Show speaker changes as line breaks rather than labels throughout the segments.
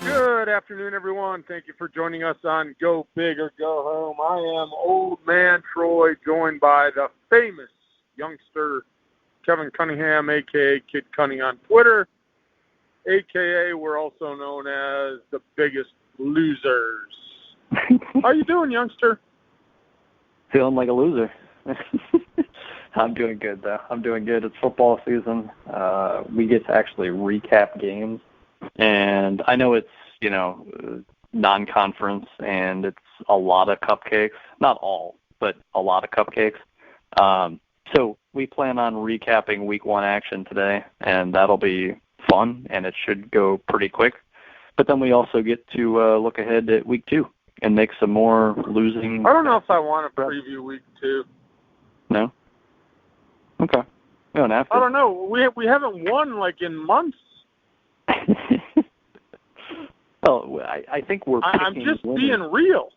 Good afternoon, everyone. Thank you for joining us on Go Big or Go Home. I am Old Man Troy, joined by the famous youngster Kevin Cunningham, a.k.a. Kid Cunning on Twitter, a.k.a. we're also known as the Biggest Losers. How you doing, youngster?
Feeling like a loser. I'm doing good, though. I'm doing good. It's football season. We get to actually recap games. And I know it's, non-conference, and it's a lot of cupcakes. Not all, but a lot of cupcakes. So we plan on recapping Week 1 action today, and that'll be fun, and it should go pretty quick. But then we also get to look ahead at Week 2 and make some more losing.
I don't know if I want to preview Week 2.
No? Okay. We don't have to.
I don't know. We haven't won, in months.
Well, I think we're picking
I'm just
winners.
being real.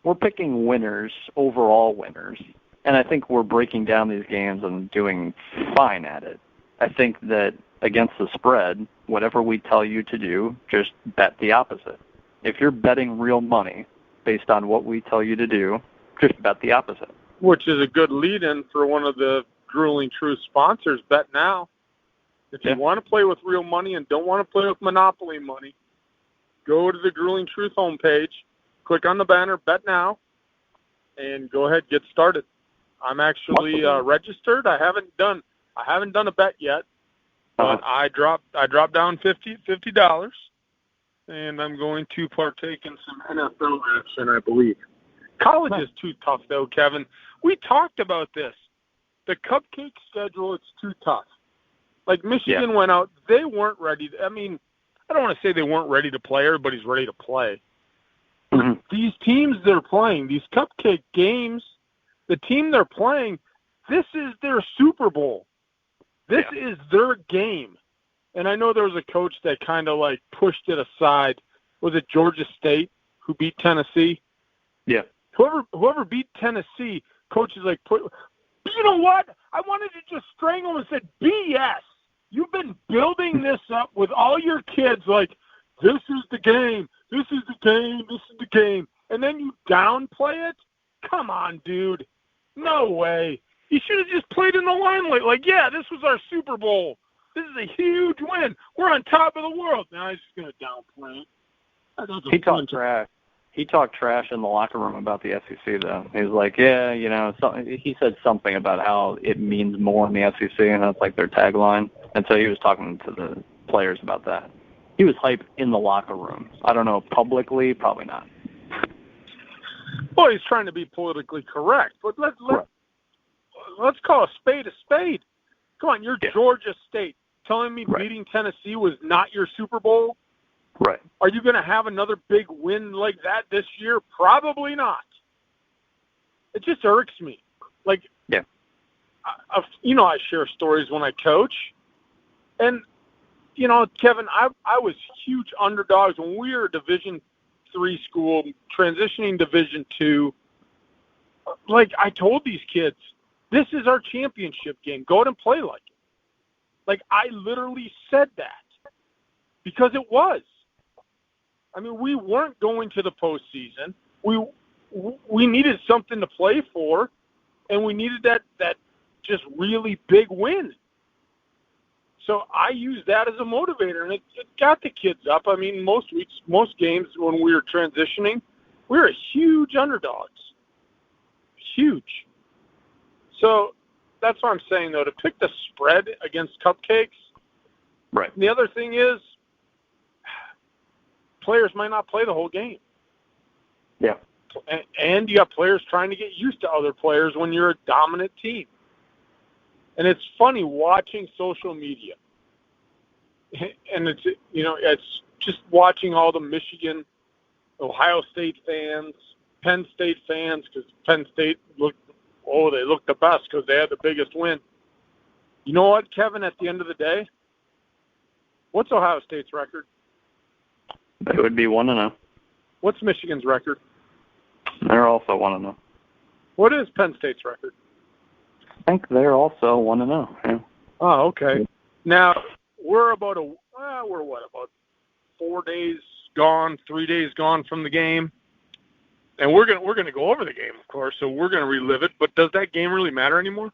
We're picking winners, overall winners, and I think we're breaking down these games and doing fine at it. I think that against the spread, whatever we tell you to do, just bet the opposite. If you're betting real money based on what we tell you to do, just bet the opposite.
Which is a good lead-in for one of the Grueling Truth sponsors, Bet Now. If you want to play with real money and don't want to play with Monopoly money, go to the Grueling Truth homepage, click on the banner, Bet Now, and go ahead, get started. I'm actually registered. I haven't done a bet yet, but I dropped down $50, and I'm going to partake in some NFL action, I believe. College is too tough, though, Kevin. We talked about this. The cupcake schedule, it's too tough. Michigan went out. They weren't ready. I don't want to say they weren't ready to play. Everybody's ready to play. Mm-hmm. These teams they're playing, these cupcake games, the team they're playing, this is their Super Bowl. This is their game. And I know there was a coach that kind of pushed it aside. Was it Georgia State who beat Tennessee?
Yeah.
Whoever beat Tennessee, coach is you know what? I wanted to just strangle him and said, BS. You've been building this up with all your kids this is the game, this is the game, this is the game. And then you downplay it? Come on, dude. No way. You should have just played in the limelight. This was our Super Bowl. This is a huge win. We're on top of the world. Now he's just going to downplay it.
He talked trash. He talked trash in the locker room about the SEC, though. He was he said something about how it means more in the SEC, and that's their tagline. And so he was talking to the players about that. He was hype in the locker room. I don't know, publicly, probably not.
Well, he's trying to be politically correct, but let's call a spade a spade. Come on, you're Georgia State. Telling me beating Tennessee was not your Super Bowl?
Right.
Are you going to have another big win like that this year? Probably not. It just irks me. I share stories when I coach. And, Kevin, I was huge underdogs when we were a Division III school, transitioning Division II. I told these kids, this is our championship game. Go out and play like it. I literally said that because it was. We weren't going to the postseason. We needed something to play for, and we needed that just really big win. So I used that as a motivator, and it got the kids up. Most weeks, most games when we were transitioning, we were huge underdogs. Huge. So that's what I'm saying, though, to pick the spread against cupcakes.
Right.
And the other thing is, players might not play the whole game.
Yeah.
And you have players trying to get used to other players when you're a dominant team. And it's funny watching social media. And it's just watching all the Michigan, Ohio State fans, Penn State fans, because Penn State looked the best because they had the biggest win. You know what, Kevin, at the end of the day, what's Ohio State's record?
They would be 1-0.
What's Michigan's record?
They're also 1-0.
What is Penn State's record?
I think they're also 1-0. Yeah.
Oh, okay. Now we're about 4 days gone, 3 days gone from the game. And we're gonna go over the game, of course, so we're gonna relive it. But does that game really matter anymore?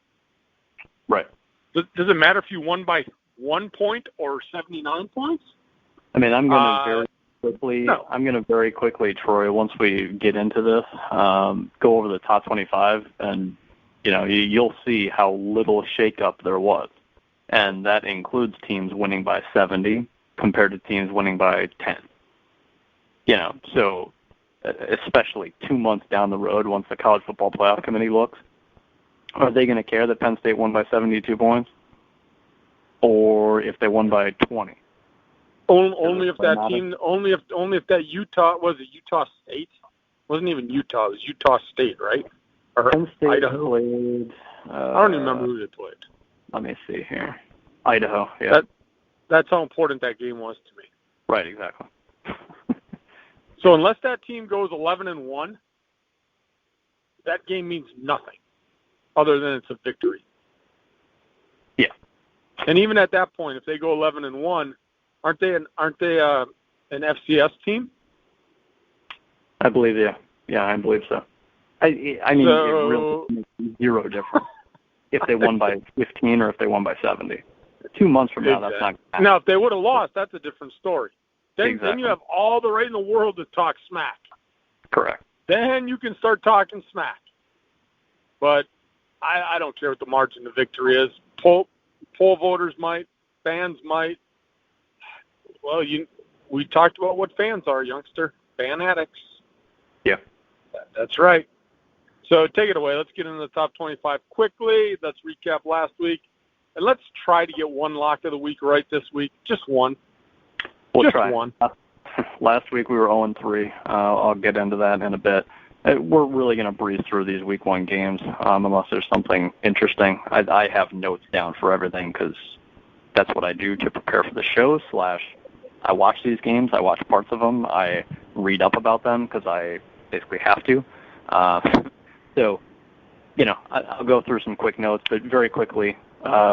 Right.
Does it matter if you won by 1 point or 79 points?
I mean, I'm gonna very quickly.
No.
I'm gonna very quickly, Troy. Once we get into this, go over the top 25, and you'll see how little shakeup there was, and that includes teams winning by 70 compared to teams winning by 10. So. Especially 2 months down the road, once the College Football Playoff Committee looks, are they going to care that Penn State won by 72 points, or if they won by 20?
Only if that team, only if that Utah Utah State? Wasn't even Utah. It was Utah State, right? Or
Penn State
Idaho.
Played.
I don't even remember who they played.
Let me see here. Idaho. Yeah.
That's how important that game was to me.
Right. Exactly.
So unless that team goes 11-1, that game means nothing other than it's a victory.
Yeah.
And even at that point, if they go 11-1, aren't they an FCS team?
I believe, yeah. Yeah, I believe so. I mean, it really makes zero difference if they won by 15 or if they won by 70. 2 months from now, that's not going to happen.
Now, if they would have lost, that's a different story. Then you have all the right in the world to talk smack.
Correct.
Then you can start talking smack. But I don't care what the margin of victory is. Poll voters might. Fans might. Well, we talked about what fans are, youngster. Fan addicts.
Yeah.
That's right. So take it away. Let's get into the top 25 quickly. Let's recap last week. And let's try to get one lock of the week right this week. Just one.
We'll
Just
try.
one.
Last week we were 0-3. I'll get into that in a bit. We're really going to breeze through these Week 1 games unless there's something interesting. I have notes down for everything because that's what I do to prepare for the show. / I watch these games. I watch parts of them. I read up about them because I basically have to. So, I'll go through some quick notes, but very quickly.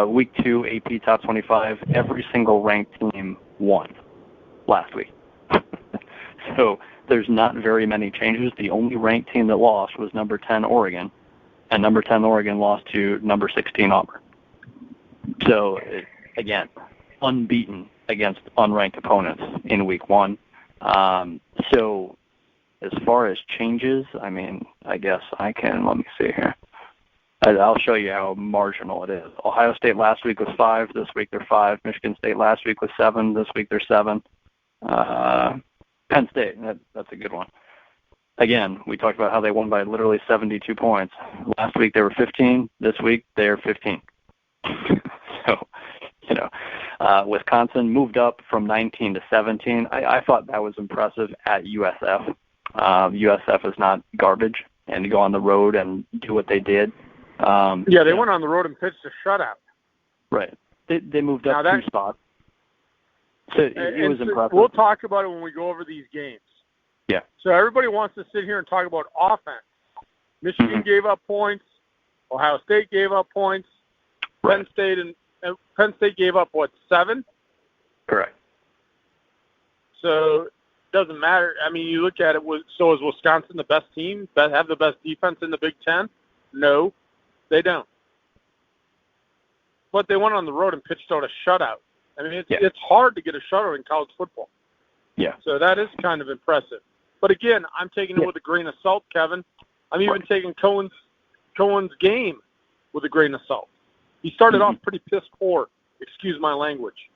Week 2 AP Top 25. Every single ranked team won last week. So there's not very many changes. The only ranked team that lost was number 10 Oregon, and number 10 Oregon lost to number 16 Auburn. So, again, unbeaten against unranked opponents in Week 1. So as far as changes, I mean, I guess I can, let me see here. I'll show you how marginal it is. Ohio State last week was 5. This week they're 5. Michigan State last week was 7. This week they're 7. Penn State, that's a good one. Again, we talked about how they won by literally 72 points. Last week they were 15. This week they're 15. So, Wisconsin moved up from 19 to 17. I thought that was impressive at USF. USF is not garbage, and to go on the road and do what they did.
They went on the road and pitched a shutout.
Right. They moved up 2 spots. So it was impressive.
We'll talk about it when we go over these games.
Yeah.
So everybody wants to sit here and talk about offense. Michigan gave up points. Ohio State gave up points.
Right.
Penn State gave up, 7?
Correct.
So it doesn't matter. I mean, you look at it, so is Wisconsin the best team? Have the best defense in the Big Ten? No, they don't. But they went on the road and pitched out a shutout. I mean, it's hard to get a shutout in college football.
Yeah.
So that is kind of impressive. But again, I'm taking it with a grain of salt, Kevin. I'm even taking Cohen's game with a grain of salt. He started off pretty piss poor. Excuse my language.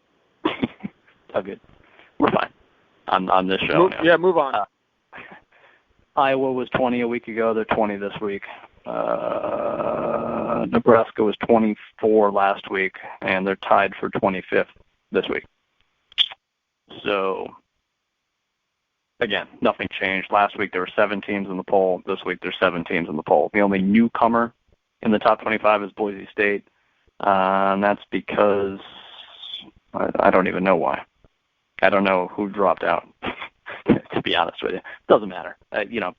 Oh, good. We're fine on this show.
Move on.
Iowa was 20 a week ago. They're 20 this week. Nebraska was 24 last week, and they're tied for 25th this week. So, again, nothing changed. Last week there were 7 teams in the poll. This week there's 7 teams in the poll. The only newcomer in the top 25 is Boise State, and that's because I don't even know why. I don't know who dropped out, to be honest with you. Doesn't matter.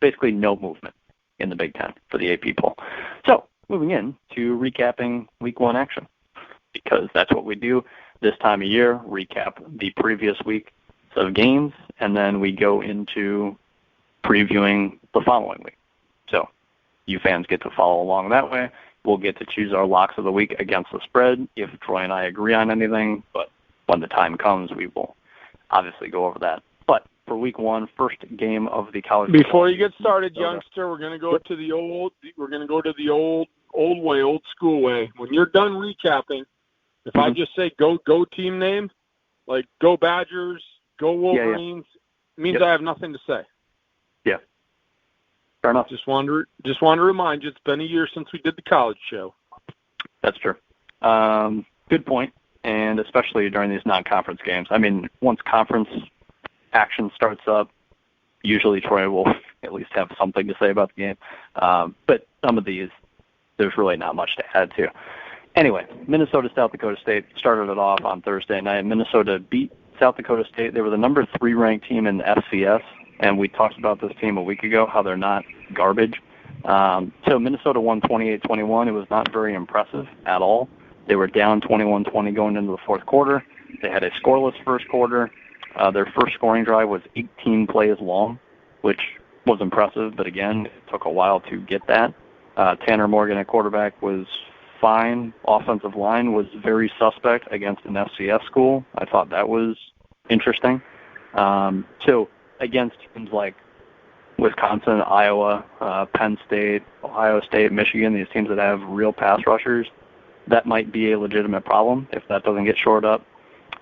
Basically no movement in the Big Ten for the AP poll. So, moving in to recapping Week 1 action, because that's what we do this time of year, recap the previous week of games and then we go into previewing the following week. So you fans get to follow along that way. We'll get to choose our locks of the week against the spread if Troy and I agree on anything, but when the time comes, we will obviously go over that. But for week 1, first game of the college.
Before you get started, youngster, we're going to go to the old way, old school way. When you're done recapping, if I just say go team name, like go Badgers, go Wolverines, it means I have nothing to say.
Yeah. Fair enough.
Just want to remind you, it's been a year since we did the college show.
That's true. Good point, and especially during these non-conference games. I mean, once conference action starts up, usually Troy will at least have something to say about the game. But some of these, there's really not much to add to. Anyway, Minnesota, South Dakota State started it off on Thursday night. Minnesota beat South Dakota State. They were the number 3 ranked team in the FCS, and we talked about this team a week ago, how they're not garbage. So Minnesota won 28-21. It was not very impressive at all. They were down 21-20 going into the fourth quarter. They had a scoreless first quarter. Their first scoring drive was 18 plays long, which was impressive, but again, it took a while to get that. Tanner Morgan at quarterback was fine. Offensive line was very suspect against an FCS school. I thought that was interesting. So against teams like Wisconsin, Iowa, Penn State, Ohio State, Michigan, these teams that have real pass rushers, that might be a legitimate problem if that doesn't get shored up.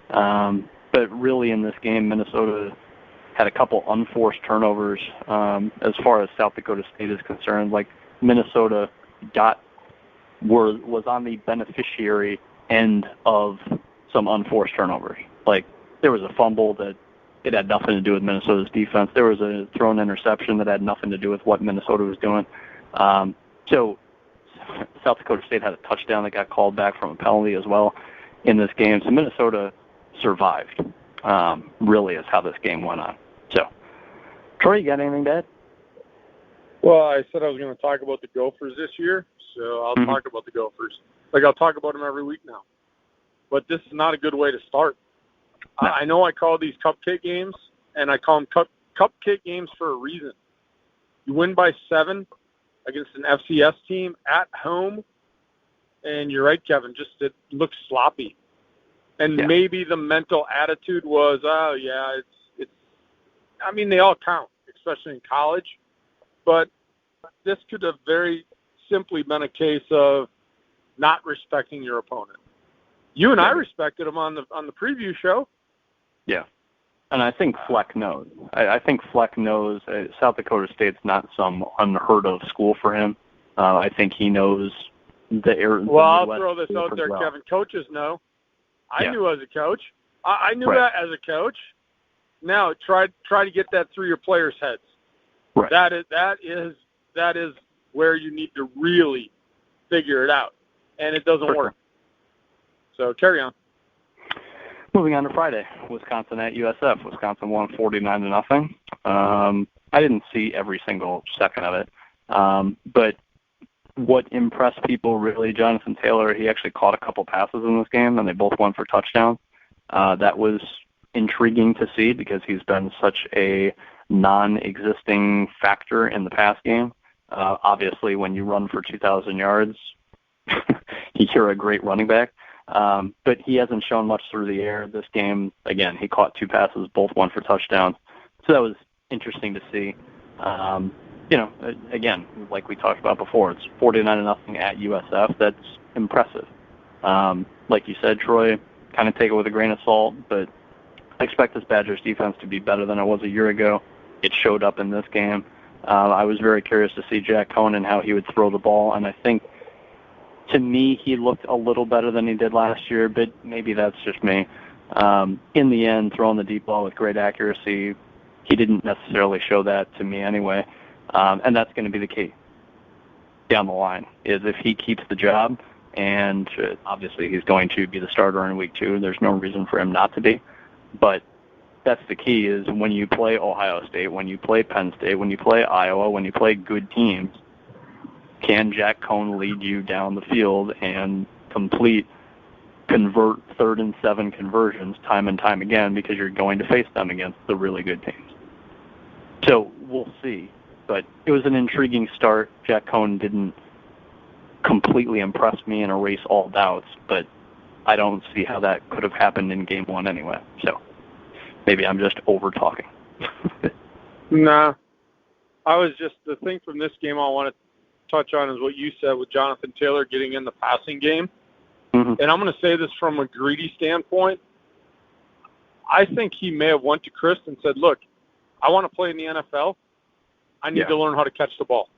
But really in this game, Minnesota had a couple unforced turnovers as far as South Dakota State is concerned. Like Minnesota was on the beneficiary end of some unforced turnovers. Like there was a fumble that it had nothing to do with Minnesota's defense. There was a thrown interception that had nothing to do with what Minnesota was doing. So South Dakota State had a touchdown that got called back from a penalty as well in this game. So Minnesota survived, really is how this game went on. So, Troy, you got anything to add?
Well, I said I was going to talk about the Gophers this year, so I'll talk about the Gophers. Like I'll talk about them every week now. But this is not a good way to start. No. I know I call these cupcake games, and I call them cupcake games for a reason. You win by 7 against an FCS team at home, and you're right, Kevin, just it looks sloppy. And maybe the mental attitude was, it's I mean, they all count, especially in college. But this could have very simply been a case of not respecting your opponent. You and I respected him on the preview show.
Yeah. And I think Fleck knows. I think Fleck knows South Dakota State's not some unheard of school for him. I think he knows the area.
Well, I'll throw this out there, Kevin. Coaches know. I knew as a coach. I knew that as a coach. Now try to get that through your players' heads.
Right.
That is where you need to really figure it out, and it doesn't work. So carry on.
Moving on to Friday, Wisconsin at USF. Wisconsin won 49-0. I didn't see every single second of it, but what impressed people really, Jonathan Taylor, he actually caught a couple passes in this game, and they both went for touchdowns. That was intriguing to see because he's been such a non-existing factor in the pass game. Obviously, when you run for 2,000 yards, you're a great running back. But he hasn't shown much through the air this game. Again, he caught 2 passes, both went for touchdowns. So that was interesting to see. Again, like we talked about before, it's 49-0 at USF. That's impressive. Like you said, Troy, kind of take it with a grain of salt, but I expect this Badgers defense to be better than it was a year ago. It showed up in this game. I was very curious to see Jack Cohn and how he would throw the ball, and I think, to me, he looked a little better than he did last year, but maybe that's just me. In the end, throwing the deep ball with great accuracy, he didn't necessarily show that to me anyway. And that's going to be the key down the line, is if he keeps the job, and obviously he's going to be the starter in week 2. There's no reason for him not to be. But that's the key, is when you play Ohio State, when you play Penn State, when you play Iowa, when you play good teams, can Jack Cohn lead you down the field and complete convert 3rd and 7 conversions time and time again because you're going to face them against the really good teams. So we'll see. But it was an intriguing start. Jack Cohn didn't completely impress me and erase all doubts, but I don't see how that could have happened in Game 1 anyway. So maybe I'm just over-talking.
Nah. The thing from this game I want to touch on is what you said with Jonathan Taylor getting in the passing game. Mm-hmm. And I'm going to say this from a greedy standpoint. I think he may have went to Chris and said, look, I want to play in the NFL. I need to learn how to catch the ball.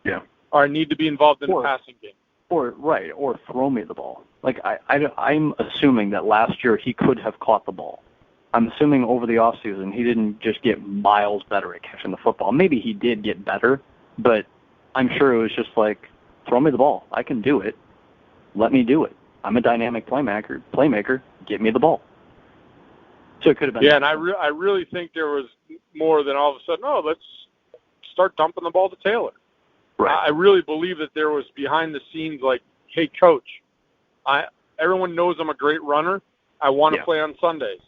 Yeah.
Or I need to be involved in the passing game.
Or throw me the ball. Like, I'm assuming that last year he could have caught the ball. I'm assuming over the offseason he didn't just get miles better at catching the football. Maybe he did get better, but I'm sure it was just like, throw me the ball. I can do it. Let me do it. I'm a dynamic playmaker. Get me the ball. So it could have been.
Yeah, and I really think there was more than all of a sudden, let's start dumping the ball to Taylor.
Right.
I really believe that there was behind the scenes like, hey, coach, everyone knows I'm a great runner. I want to play on Sundays.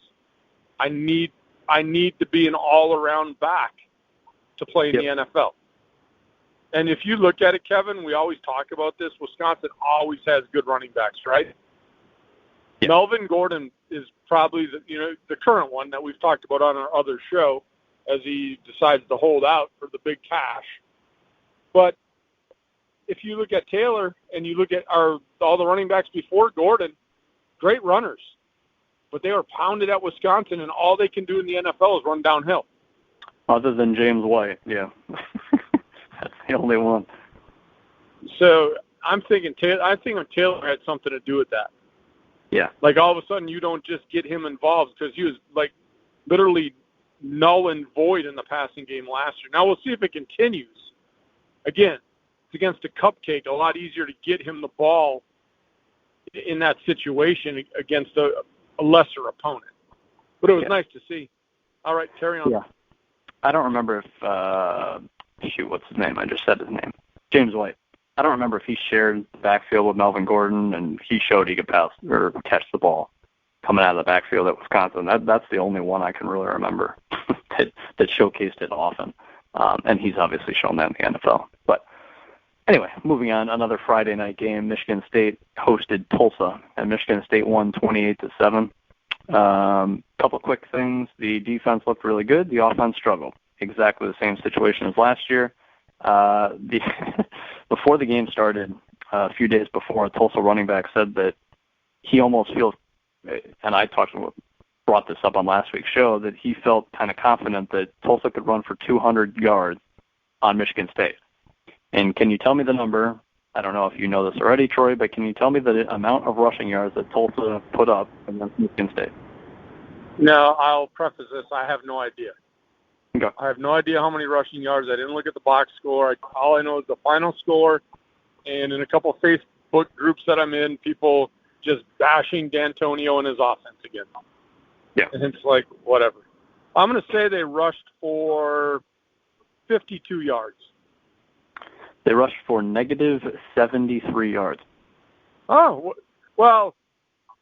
I need to be an all-around back to play in the NFL. And if you look at it, Kevin, we always talk about this. Wisconsin always has good running backs, right? Yep. Melvin Gordon is probably the current one that we've talked about on our other show as he decides to hold out for the big cash. But if you look at Taylor and you look at all the running backs before Gordon, great runners. But they were pounded at Wisconsin, and all they can do in the NFL is run downhill.
Other than James White, yeah. That's the only one.
So I'm thinking Taylor had something to do with that.
Yeah.
Like all of a sudden you don't just get him involved because he was like literally null and void in the passing game last year. Now we'll see if it continues. Again, it's against a cupcake, a lot easier to get him the ball in that situation against a lesser opponent. But it was nice to see. All right, carry on.
Yeah. I don't remember if, what's his name? I just said his name. James White. I don't remember if he shared the backfield with Melvin Gordon and he showed he could pass or catch the ball coming out of the backfield at Wisconsin. That's the only one I can really remember that showcased it often. And he's obviously shown that in the NFL. But anyway, moving on, another Friday night game. Michigan State hosted Tulsa, and Michigan State won 28-7. Couple quick things. The defense looked really good. The offense struggled. Exactly the same situation as last year. Before the game started, a few days before, a Tulsa running back said that he almost feels, and I brought this up on last week's show, that he felt kind of confident that Tulsa could run for 200 yards on Michigan State. And can you tell me the number? I don't know if you know this already, Troy, but can you tell me the amount of rushing yards that Tulsa put up against Michigan State?
No, I'll preface this. I have no idea.
Okay.
I have no idea how many rushing yards. I didn't look at the box score. All I know is the final score. And in a couple of Facebook groups that I'm in, people just bashing D'Antonio and his offense again.
Yeah.
And it's like, whatever. I'm going to say they rushed for 52 yards.
They rushed for negative 73 yards.
Oh, well,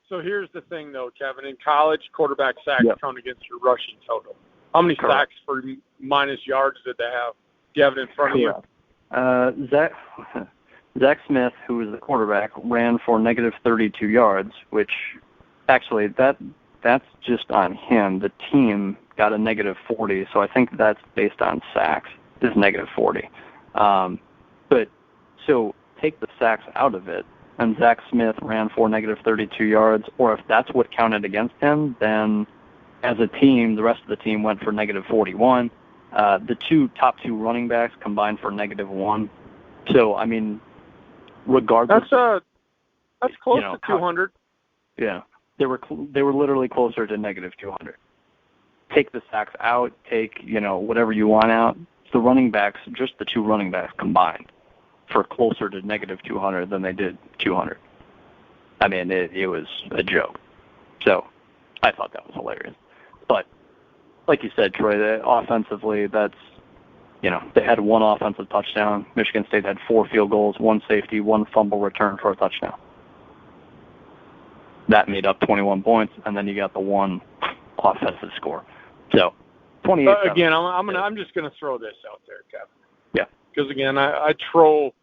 so here's the thing, though, Kevin. In college, quarterback sacks count against your rushing total. How many sacks for minus yards did they have? Do you have it in front of you?
Zach Smith, who was the quarterback, ran for negative 32 yards, which actually that's just on him. The team got a negative 40, so I think that's based on sacks. This is negative 40. But so take the sacks out of it, and Zach Smith ran for negative 32 yards, or if that's what counted against him, then as a team, the rest of the team went for negative 41. The top two running backs combined for negative 1. So, I mean, regardless.
That's close to 200.
Yeah. They were literally closer to negative 200. Take the sacks out, take, whatever you want out. The running backs, just the two running backs combined, for closer to negative 200 than they did 200. I mean, it was a joke. So I thought that was hilarious. But like you said, Troy, offensively, that's, they had one offensive touchdown. Michigan State had 4 field goals, 1 safety, 1 fumble return for a touchdown. that made up 21 points, and then you got the one offensive score. So 28.
Again, I'm just gonna throw this out there, Kevin.
Yeah.
Because again, I troll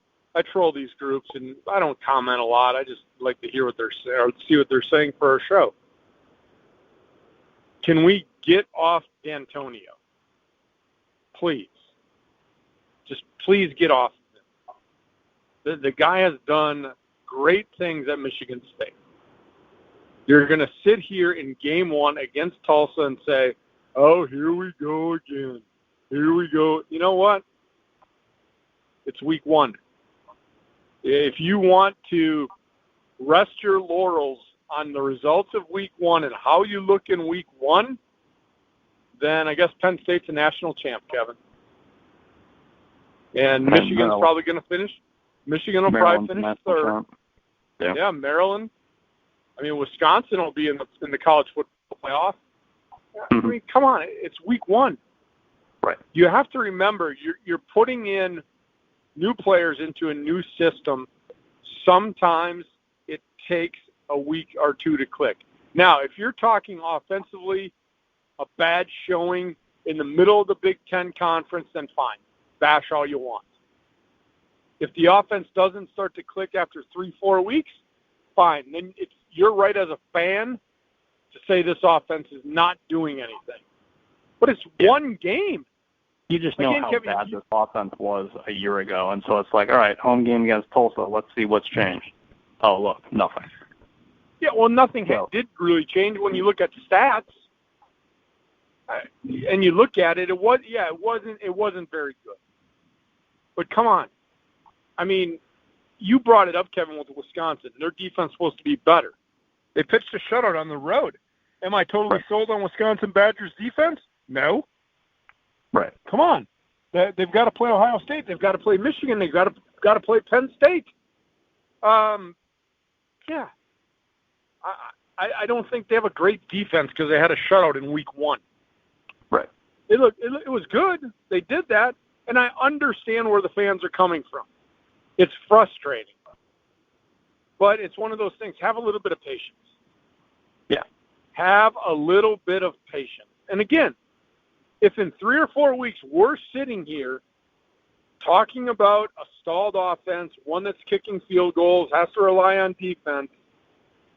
these groups, and I don't comment a lot. I just like to hear what they're saying or see what they're saying for our show. Can we get off D'Antonio? Please. Just please get off him. The guy has done great things at Michigan State. You're going to sit here in game 1 against Tulsa and say, oh, here we go again. Here we go. You know what? It's week 1. If you want to rest your laurels on the results of week 1 and how you look in week 1, then I guess Penn State's a national champ, Kevin. And Michigan's probably going to finish. Michigan will probably finish 3rd. Yeah, Maryland. I mean, Wisconsin will be in the college football playoff. I mean, come on, it's week 1.
Right.
You have to remember you're putting in new players into a new system. Sometimes it takes a week or 2 to click. Now, if you're talking offensively, a bad showing in the middle of the Big Ten conference, then fine. Bash all you want. If the offense doesn't start to click after 3-4 weeks, fine. Then you're right as a fan to say this offense is not doing anything. But it's one game.
You just know how bad this offense was a year ago, and so it's like, all right, home game against Tulsa, let's see what's changed. Oh, look, nothing.
Yeah, well, nothing did really change when you look at stats. And you look at it, it wasn't very good. But come on. I mean, you brought it up, Kevin, with Wisconsin. Their defense is supposed to be better. They pitched a shutout on the road. Am I totally sold on Wisconsin Badgers defense? No.
Right.
Come on. They've got to play Ohio State. They've got to play Michigan. They've got to play Penn State. Yeah. I don't think they have a great defense because they had a shutout in week 1.
Right.
It was good. They did that, and I understand where the fans are coming from. It's frustrating. But it's one of those things. Have a little bit of patience.
Yeah.
Have a little bit of patience. And again, if in 3 or 4 weeks we're sitting here talking about a stalled offense, one that's kicking field goals, has to rely on defense,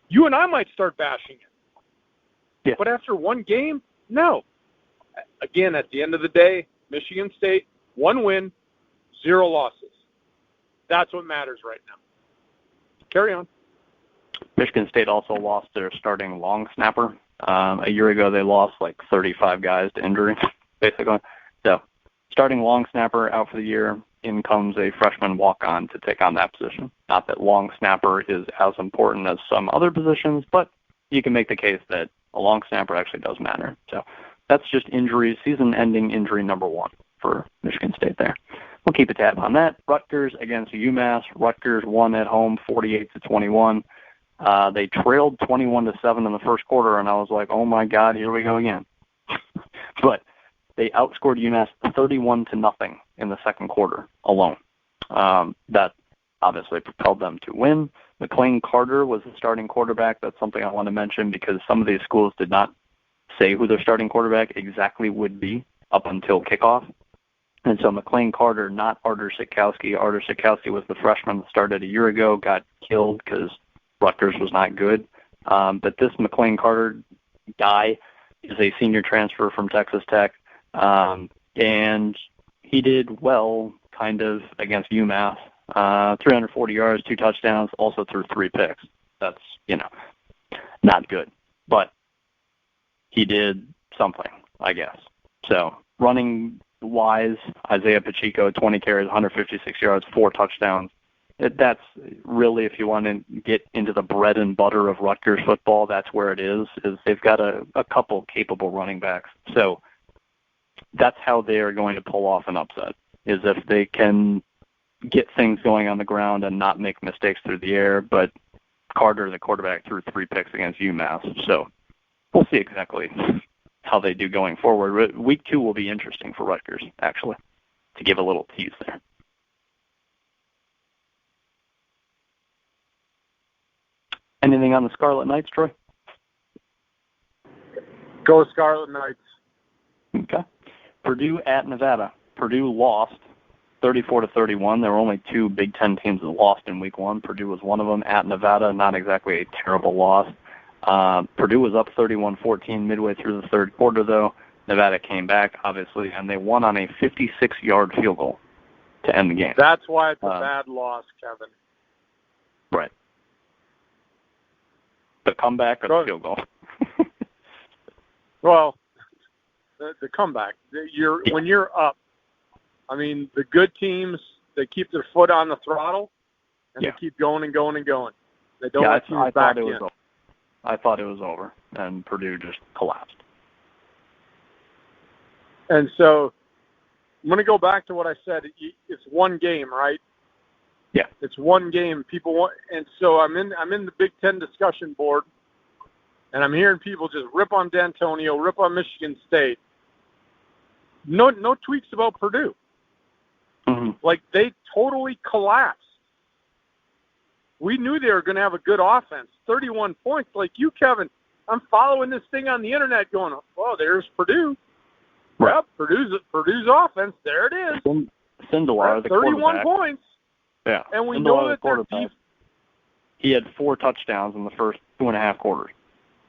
you and I might start bashing it.
Yeah.
But after one game, no. Again, at the end of the day, Michigan State, 1 win, 0 losses. That's what matters right now. Carry on.
Michigan State also lost their starting long snapper. A year ago, they lost like 35 guys to injury, basically. So, starting long snapper out for the year. In comes a freshman walk-on to take on that position. Not that long snapper is as important as some other positions, but you can make the case that a long snapper actually does matter. So, that's just injuries, season-ending injury number 1 for Michigan State there. We'll keep a tab on that. Rutgers against UMass. Rutgers won at home 48-21. They trailed 21-7 in the first quarter, and I was like, oh my God, here we go again. But they outscored UMass 31-0 in the second quarter alone. That obviously propelled them to win. McLean Carter was the starting quarterback. That's something I want to mention because some of these schools did not say who their starting quarterback exactly would be up until kickoff. And so McLean Carter, not Artur Sitkowski. Artur Sitkowski was the freshman that started a year ago, got killed because Rutgers was not good. But this McLean Carter guy is a senior transfer from Texas Tech. And he did well, kind of, against UMass. 340 yards, 2 touchdowns, also threw 3 picks. That's, not good. But he did something, I guess. So, running-wise, Isaiah Pacheco, 20 carries, 156 yards, 4 touchdowns. That's really, if you want to get into the bread and butter of Rutgers football, that's where it is they've got a couple capable running backs. So that's how they are going to pull off an upset, is if they can get things going on the ground and not make mistakes through the air. But Carter, the quarterback, threw 3 picks against UMass. So we'll see exactly how they do going forward. Week 2 will be interesting for Rutgers, actually, to give a little tease there. Anything on the Scarlet Knights, Troy?
Go Scarlet Knights.
Okay. Purdue at Nevada. Purdue lost 34-31. There were only two Big Ten teams that lost in Week 1. Purdue was one of them. At Nevada, not exactly a terrible loss. Purdue was up 31-14 midway through the third quarter, though. Nevada came back, obviously, and they won on a 56-yard field goal to end the game.
That's why it's a bad loss, Kevin.
Right. The comeback or the field goal?
Well, the comeback. When you're up, I mean, the good teams, they keep their foot on the throttle, and they keep going and going and going. They don't let teams back in.
I thought it was over, and Purdue just collapsed.
And so I'm going to go back to what I said. It's one game, right?
Yeah.
It's one game. People want, and so I'm in the Big Ten discussion board, and I'm hearing people just rip on D'Antonio, rip on Michigan State. No tweaks about Purdue.
Mm-hmm.
Like, they totally collapsed. We knew they were going to have a good offense. 31 points. Like you, Kevin, I'm following this thing on the internet going, oh, there's Purdue.
Right.
Yep, Purdue's offense. There it is.
Sindelar, the
31 points.
Yeah.
And we
Sindelar,
know that their
he had 4 touchdowns in the first 2.5 quarters.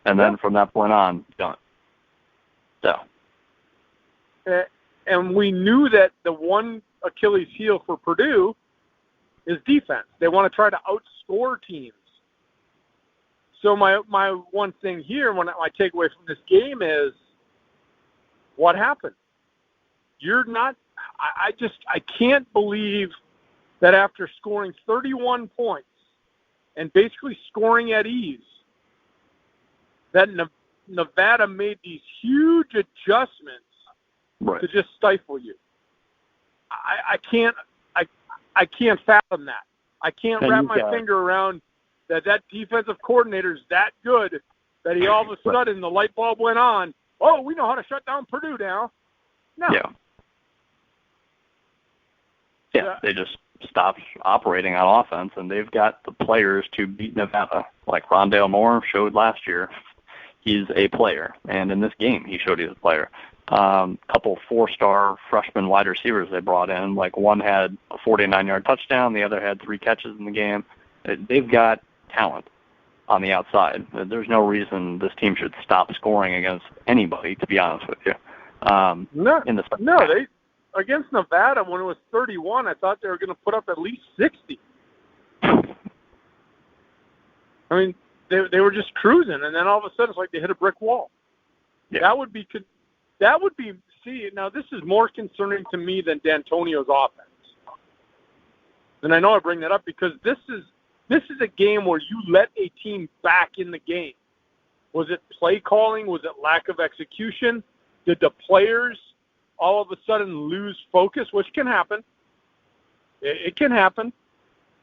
And then from that point on, done. So.
And we knew that the one Achilles heel for Purdue is defense. They want to try to outscore teams. So my one thing here, my takeaway from this game is, what happened? I can't believe that after scoring 31 points and basically scoring at ease, that Nevada made these huge adjustments to just stifle you. I can't fathom that. I can't wrap my finger around that defensive coordinator's that good that he all of a sudden the light bulb went on. Oh, we know how to shut down Purdue now. No.
Yeah, they just stopped operating on offense, and they've got the players to beat Nevada. Like Rondale Moore showed last year, he's a player, and in this game he showed he's a player. Couple 4-star freshman wide receivers they brought in. Like one had a 49-yard touchdown, the other had 3 catches in the game. They've got talent on the outside. There's no reason this team should stop scoring against anybody, to be honest with you.
They against Nevada, when it was 31, I thought they were going to put up at least 60. I mean, they were just cruising, and then all of a sudden it's like they hit a brick wall. Yeah. That would be. See, now this is more concerning to me than D'Antonio's offense. And I know I bring that up because this is a game where you let a team back in the game. Was it play calling? Was it lack of execution? Did the players all of a sudden lose focus, which can happen? It can happen.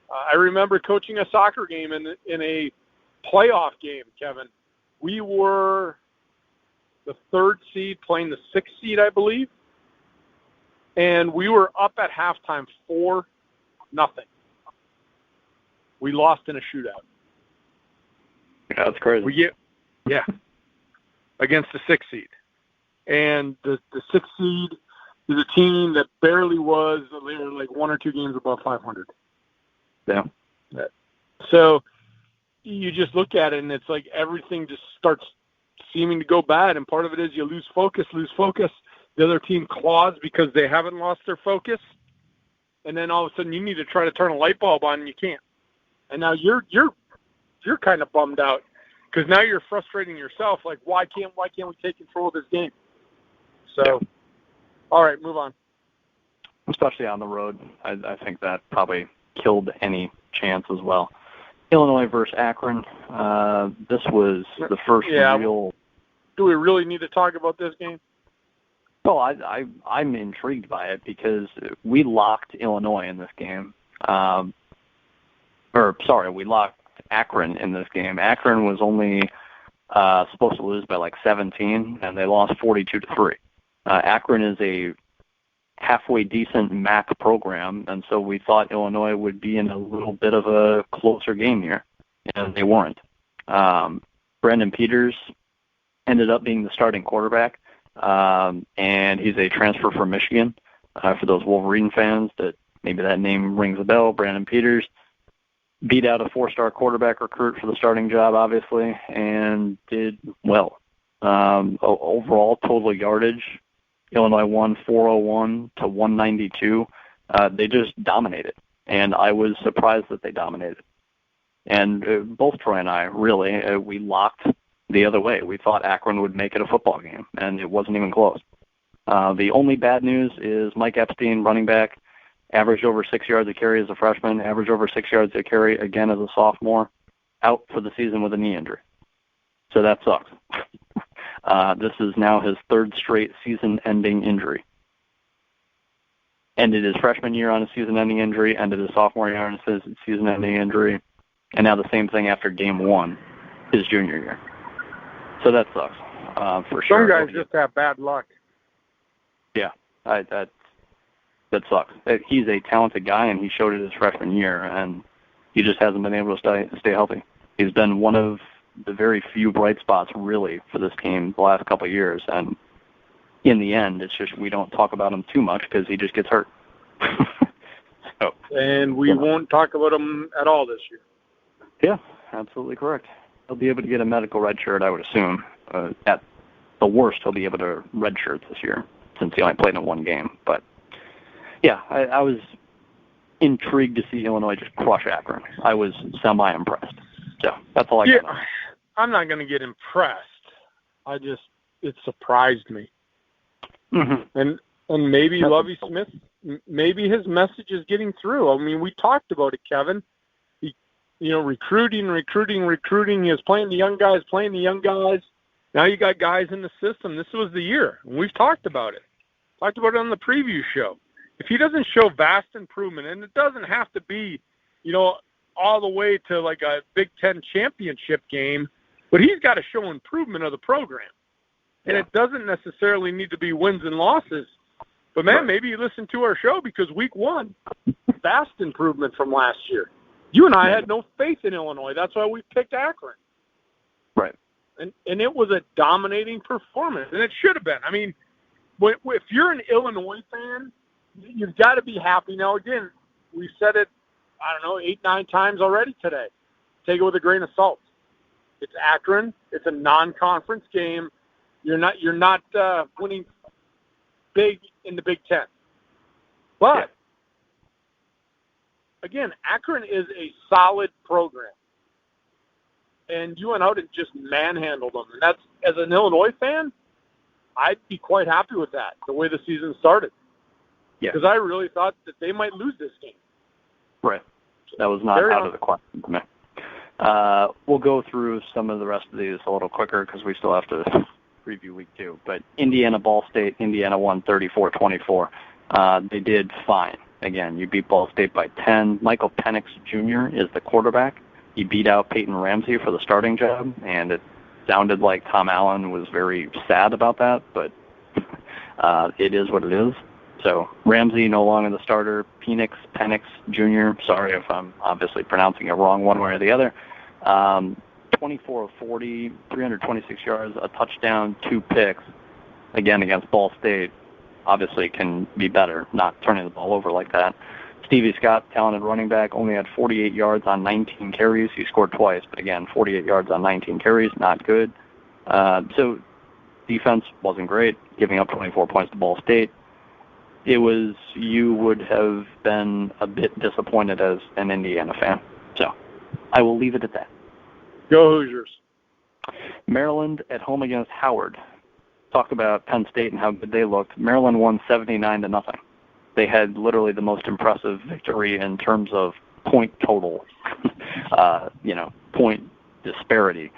I remember coaching a soccer game in a playoff game, Kevin. We were the 3rd seed playing the 6th seed, I believe. And we were up at halftime 4-0. We lost in a shootout.
Yeah, that's crazy.
Yeah. Against the 6th seed. And the 6th seed is a team that barely was, they were like 1 or 2 games above 500.
Yeah.
So you just look at it, and it's like everything just starts seeming to go bad, and part of it is you lose focus. The other team claws because they haven't lost their focus, and then all of a sudden you need to try to turn a light bulb on, and you can't. And now you're kind of bummed out because now you're frustrating yourself. Like, why can't we take control of this game? So, all right, move on.
Especially on the road, I think that probably killed any chance as well. Illinois versus Akron. This was the first real.
Do we really need to talk about this game?
Well, I'm intrigued by it because we locked Illinois in this game. We locked Akron in this game. Akron was only supposed to lose by like 17, and they lost 42-3. Akron is a halfway decent MAC program, and so we thought Illinois would be in a little bit of a closer game here, and they weren't. Brandon Peters ended up being the starting quarterback, and he's a transfer from Michigan. For those Wolverine fans that maybe that name rings a bell, Brandon Peters beat out a 4-star quarterback recruit for the starting job, obviously, and did well. Overall total yardage, Illinois won 401 to 192. They just dominated, and I was surprised that they dominated. And both Troy and I, really, we locked the other way. We thought Akron would make it a football game, and it wasn't even close. The only bad news is Mike Epstein, running back, averaged over 6 yards a carry as a freshman, averaged over 6 yards a carry again as a sophomore, out for the season with a knee injury. So that sucks. This is now his 3rd straight season-ending injury. Ended his freshman year on a season-ending injury, ended his sophomore year on a season-ending injury, and now the same thing after game 1, his junior year. So that sucks, for sure.
Some guys just have bad luck.
Yeah, that sucks. He's a talented guy, and he showed it his freshman year, and he just hasn't been able to stay healthy. He's been one of the very few bright spots, really, for this team the last couple of years, and in the end, it's just we don't talk about him too much because he just gets hurt.
And we won't talk about him at all this year.
Yeah, absolutely correct. He'll be able to get a medical red shirt, I would assume. At the worst, he'll be able to red shirt this year since he only played in 1 game. But, yeah, I was intrigued to see Illinois just crush Akron. I was semi-impressed. So that's all I got.
Yeah, I'm not going to get impressed. It surprised me.
Mm-hmm.
And maybe Lovie Smith, maybe his message is getting through. I mean, we talked about it, Kevin. Recruiting. He was playing the young guys. Now you got guys in the system. This was the year. And we've talked about it. Talked about it on the preview show. If he doesn't show vast improvement, and it doesn't have to be, all the way to like a Big Ten championship game, but he's got to show improvement of the program. And It doesn't necessarily need to be wins and losses. But, man, Maybe you listen to our show because week 1, vast improvement from last year. You and I had no faith in Illinois. That's why we picked Akron.
Right.
And it was a dominating performance, and it should have been. I mean, if you're an Illinois fan, you've got to be happy. Now, again, we said it, 8-9 times already today. Take it with a grain of salt. It's Akron. It's a non-conference game. You're not winning big in the Big Ten. But, again, Akron is a solid program. And you went out and just manhandled them. And that's, as an Illinois fan, I'd be quite happy with that, the way the season started.
Yeah.
Because I really thought that they might lose this game.
Right. That was not out of the question to me. We'll go through some of the rest of these a little quicker because we still have to preview week 2. But Ball State, Indiana won 34-24. They did fine. Again, you beat Ball State by 10. Michael Penix Jr. is the quarterback. He beat out Peyton Ramsey for the starting job, and it sounded like Tom Allen was very sad about that, but it is what it is. So Ramsey no longer the starter. Penix Jr., sorry if I'm obviously pronouncing it wrong one way or the other, 24 of 40, 326 yards, a touchdown, 2 picks, again against Ball State. Obviously can be better, not turning the ball over like that. Stevie Scott, talented running back, only had 48 yards on 19 carries. He scored twice, but again, 48 yards on 19 carries, not good. So defense wasn't great, giving up 24 points to Ball State. You would have been a bit disappointed as an Indiana fan. So I will leave it at that.
Go Hoosiers.
Maryland at home against Howard. Talk about Penn State and how good they looked. Maryland won 79-0. They had literally the most impressive victory in terms of point total, point disparity.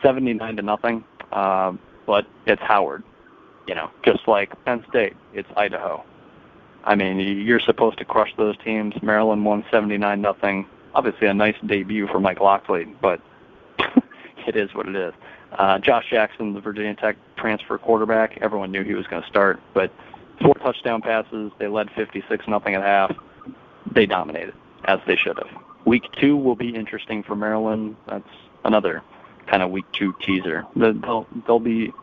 79-0. But it's Howard. Just like Penn State, it's Idaho. I mean, you're supposed to crush those teams. Maryland won 79-0. Obviously a nice debut for Mike Locksley, but it is what it is. Josh Jackson, the Virginia Tech transfer quarterback, everyone knew he was going to start, but 4 touchdown passes. They led 56-0 at half. They dominated, as they should have. Week 2 will be interesting for Maryland. That's another kind of week 2 teaser. It'll be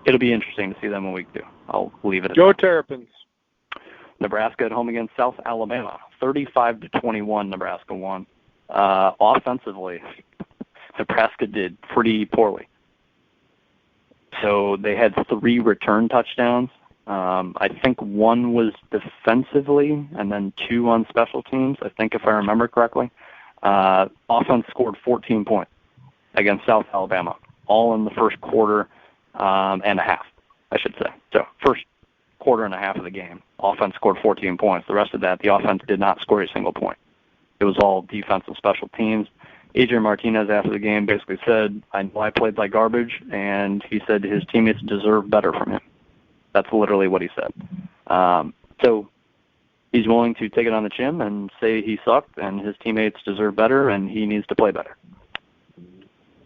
interesting to see them in week 2. I'll leave it at
Go
that.
Terrapins.
Nebraska at home against South Alabama. 35-21, Nebraska won. Offensively, Nebraska did pretty poorly. So they had 3 return touchdowns. I think 1 was defensively and then 2 on special teams, I think, if I remember correctly. Offense scored 14 points against South Alabama, all in the first quarter and a half, I should say. So first quarter and a half of the game, offense scored 14 points. The rest of that, the offense did not score a single point. It was all defense and special teams. Adrian Martinez after the game basically said, I know I played like garbage, and he said his teammates deserve better from him. That's literally what he said. So he's willing to take it on the chin and say he sucked and his teammates deserve better and he needs to play better.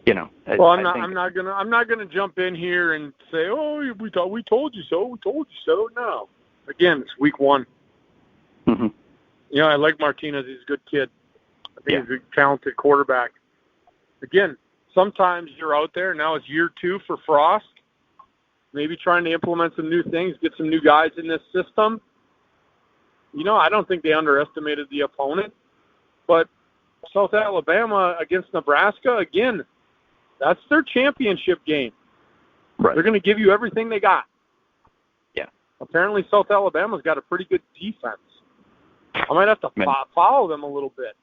You know.
Well, I'm not gonna jump in here and say, oh, we told you so. We told you so. No. Again, it's week 1.
Mm-hmm.
You know, I like Martinez. He's a good kid. I think he's a talented quarterback. Again, sometimes you're out there. Now it's year 2 for Frost. Maybe trying to implement some new things, get some new guys in this system. You know, I don't think they underestimated the opponent. But South Alabama against Nebraska, again, that's their championship game.
Right.
They're going to give you everything they got.
Yeah.
Apparently South Alabama's got a pretty good defense. I might have to follow them a little bit.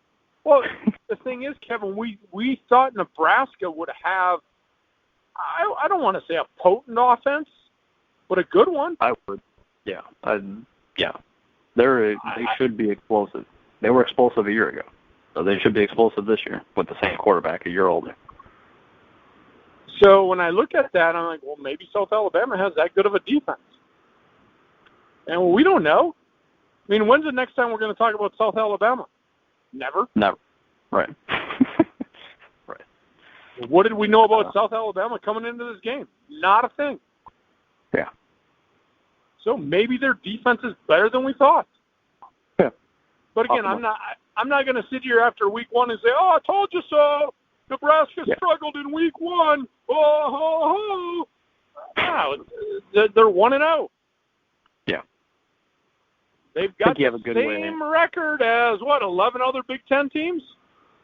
Well, the thing is, Kevin, we thought Nebraska would have, I don't want to say a potent offense, but a good one.
I would. Yeah. Yeah. They should be explosive. They were explosive a year ago, so they should be explosive this year with the same quarterback a year older.
So when I look at that, I'm like, well, maybe South Alabama has that good of a defense. And we don't know. I mean, when's the next time we're going to talk about South Alabama? Never.
Right. Right.
What did we know about South Alabama coming into this game? Not a thing.
Yeah.
So maybe their defense is better than we thought.
Yeah.
But again, I'm not going to sit here after week 1 and say, oh, I told you so. Nebraska struggled in week 1. Oh, ho, ho. No, they're 1-0.
Yeah.
They've got the same record as, 11 other Big Ten teams?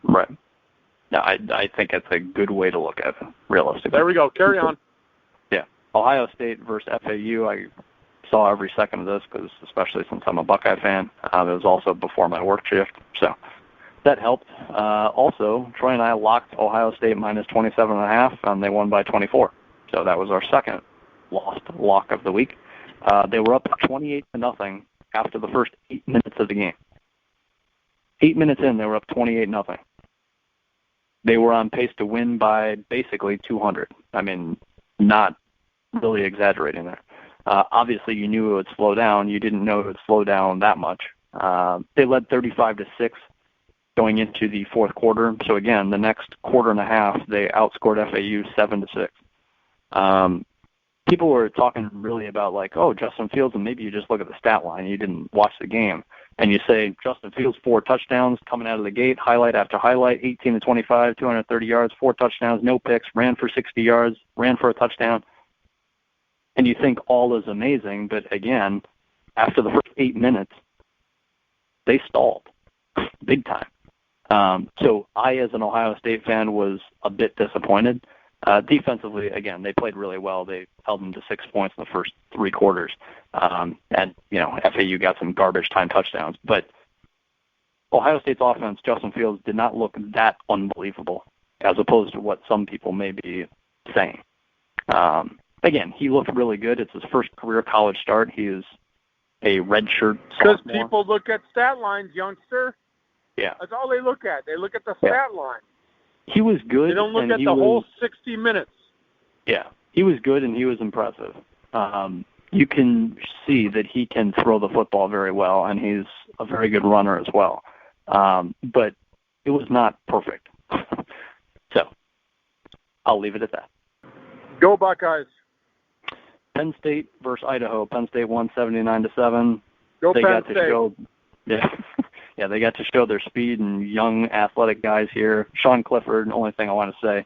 Right. No, I think that's a good way to look at it, realistically.
There we go. Carry on.
Yeah. Ohio State versus FAU, I saw every second of this, because especially since I'm a Buckeye fan. It was also before my work shift, so that helped. Also, Troy and I locked Ohio State minus 27.5, and they won by 24. So that was our second lost lock of the week. They were up 28-0 after the first 8 minutes of the game. 8 minutes in, they were up 28-0. They were on pace to win by basically 200. I mean, not really exaggerating there. Obviously, you knew it would slow down. You didn't know it would slow down that much. They led 35-6 going into the fourth quarter. So again, the next quarter and a half, they outscored FAU 7-6. People were talking really about like, oh, Justin Fields, and maybe you just look at the stat line, you didn't watch the game, and you say Justin Fields 4 touchdowns coming out of the gate, highlight after highlight, 18-25, 230 yards, 4 touchdowns, no picks, ran for 60 yards, ran for a touchdown, and you think all is amazing, but again, after the first 8 minutes, they stalled big time. So I, as an Ohio State fan, was a bit disappointed. Defensively, again, they played really well. They held them to 6 points in the first 3 quarters. And, FAU got some garbage time touchdowns. But Ohio State's offense, Justin Fields, did not look that unbelievable as opposed to what some people may be saying. Again, he looked really good. It's his first career college start. He is a redshirt sophomore.
Because people look at stat lines, youngster.
Yeah.
That's all they look at. They look at the stat line.
He was good.
They don't look at the whole 60 minutes.
Yeah. He was good and he was impressive. You can see that he can throw the football very well, and he's a very good runner as well. But it was not perfect. So I'll leave it at that.
Go Buckeyes.
Penn State versus Idaho. Penn State won 79-7.
Go Penn State.
They got to show their speed and young athletic guys here. Sean Clifford, the only thing I want to say,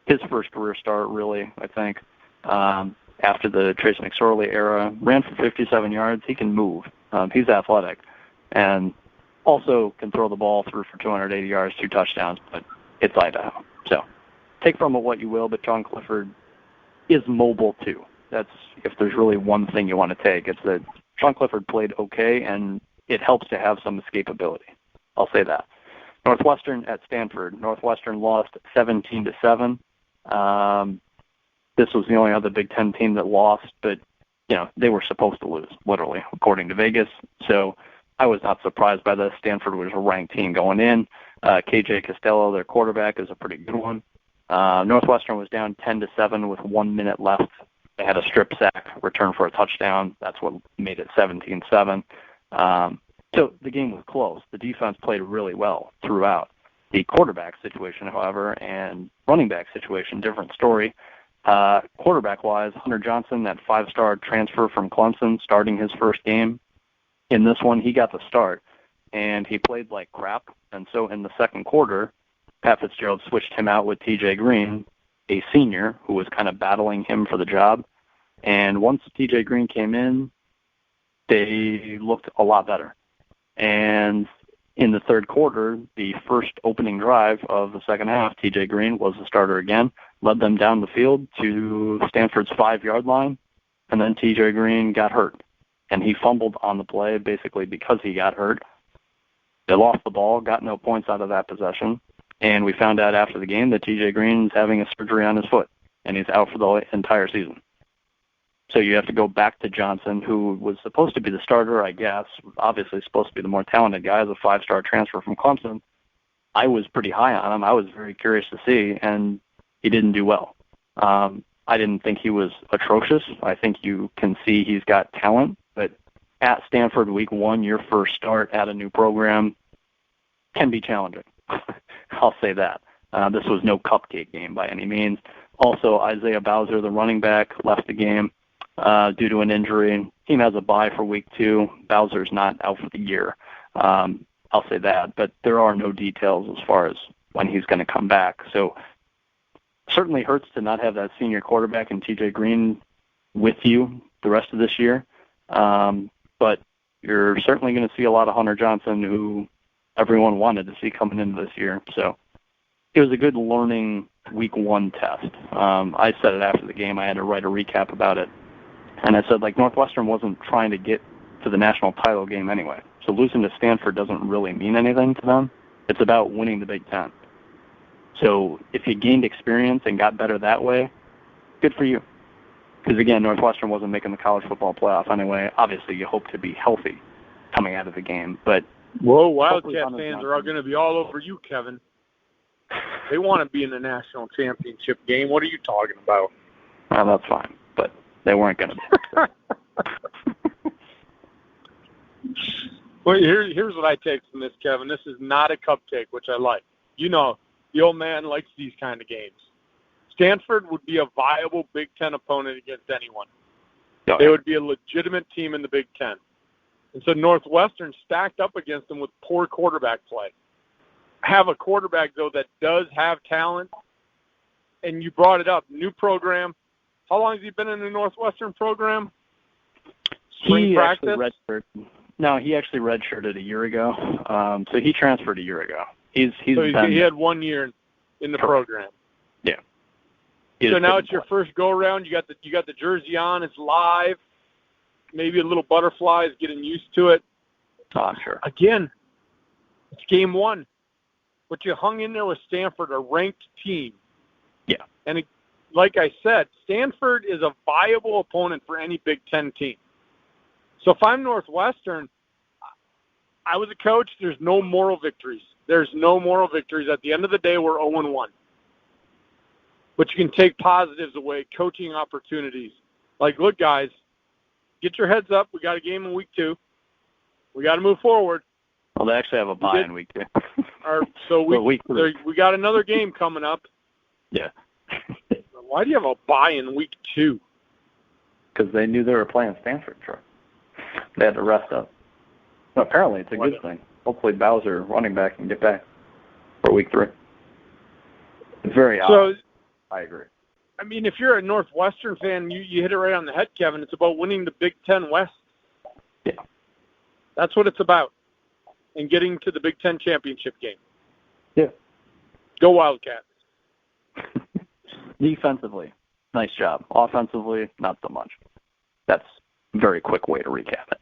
His first career start, really, I think, after the Trace McSorley era. Ran for 57 yards. He can move. He's athletic. And also can throw the ball through for 280 yards, 2 touchdowns, but it's Idaho. So take from it what you will, but John Clifford is mobile too. That's, if there's really one thing you want to take, it's that Sean Clifford played okay, and it helps to have some escapability. I'll say that. Northwestern at Stanford. Northwestern lost 17-7. This was the only other Big Ten team that lost, but they were supposed to lose, literally, according to Vegas. So I was not surprised by this. Stanford was a ranked team going in. KJ Costello, their quarterback, is a pretty good one. Northwestern was down 10-7 with 1 minute left. They had a strip sack, return for a touchdown. That's what made it 17-7. So the game was close. The defense played really well throughout. The quarterback situation, however, and running back situation, different story. Quarterback-wise, Hunter Johnson, that 5-star transfer from Clemson, starting his first game. In this one, he got the start, and he played like crap. And so in the second quarter, Pat Fitzgerald switched him out with T.J. Green, a senior who was kind of battling him for the job. And once T.J. Green came in, they looked a lot better. And in the third quarter, the first opening drive of the second half, T.J. Green was the starter again, led them down the field to Stanford's 5-yard line, and then T.J. Green got hurt. And he fumbled on the play basically because he got hurt. They lost the ball, got no points out of that possession, and we found out after the game that T.J. Green's having a surgery on his foot, and he's out for the entire season. So you have to go back to Johnson, who was supposed to be the starter, I guess, obviously supposed to be the more talented guy, as a 5-star transfer from Clemson. I was pretty high on him. I was very curious to see, and he didn't do well. I didn't think he was atrocious. I think you can see he's got talent, but at Stanford week 1, your first start at a new program can be challenging. I'll say that. This was no cupcake game by any means. Also, Isaiah Bowser, the running back, left the game due to an injury. Team has a bye for week 2. Bowser's not out for the year. I'll say that, but there are no details as far as when he's going to come back. So certainly hurts to not have that senior quarterback and T.J. Green with you the rest of this year. But you're certainly going to see a lot of Hunter Johnson, who everyone wanted to see coming into this year. So it was a good learning week 1 test. I said it after the game. I had to write a recap about it. And I said, Northwestern wasn't trying to get to the national title game anyway. So losing to Stanford doesn't really mean anything to them. It's about winning the Big Ten. So if you gained experience and got better that way, good for you. Because, again, Northwestern wasn't making the college football playoff anyway. Obviously, you hope to be healthy coming out of the game. But
whoa, Wildcat fans are going to be all over you, Kevin. They want to be in the national championship game. What are you talking about?
Well, that's fine, but they weren't going to be.
Well, here's what I take from this, Kevin. This is not a cupcake, which I like. The old man likes these kind of games. Stanford would be a viable Big Ten opponent against anyone.
Oh,
they would be a legitimate team in the Big Ten. And so Northwestern stacked up against them with poor quarterback play. Have a quarterback, though, that does have talent, and you brought it up, new program. How long has he been in the Northwestern program? Spring practice?
No, he actually redshirted a year ago. So he transferred a year ago. He
had 1 year in the program.
Yeah.
So now it's your first go around. You got the jersey on. It's live. Maybe a little butterflies, getting used to it.
Oh, I'm sure.
Again, it's game 1. But you hung in there with Stanford, a ranked team.
Yeah.
And like I said, Stanford is a viable opponent for any Big Ten team. So if I'm Northwestern, I was a coach, there's no moral victories. There's no moral victories. At the end of the day, we're 0-1. But you can take positives away, coaching opportunities. Look, guys, get your heads up. We got a game in week 2. We got to move forward.
Well, they actually have a bye in week 2.
So we got another game coming up.
Yeah.
Why do you have a bye in week 2?
Because they knew they were playing Stanford, Troy. They had to rest up. Well, apparently it's a good thing. Hopefully Bowser, running back, can get back for week 3. Very odd. I agree.
I mean, if you're a Northwestern fan, you hit it right on the head, Kevin. It's about winning the Big Ten West.
Yeah.
That's what it's about, and getting to the Big Ten championship game.
Yeah.
Go Wildcats.
Defensively, nice job. Offensively, not so much. That's a very quick way to recap it.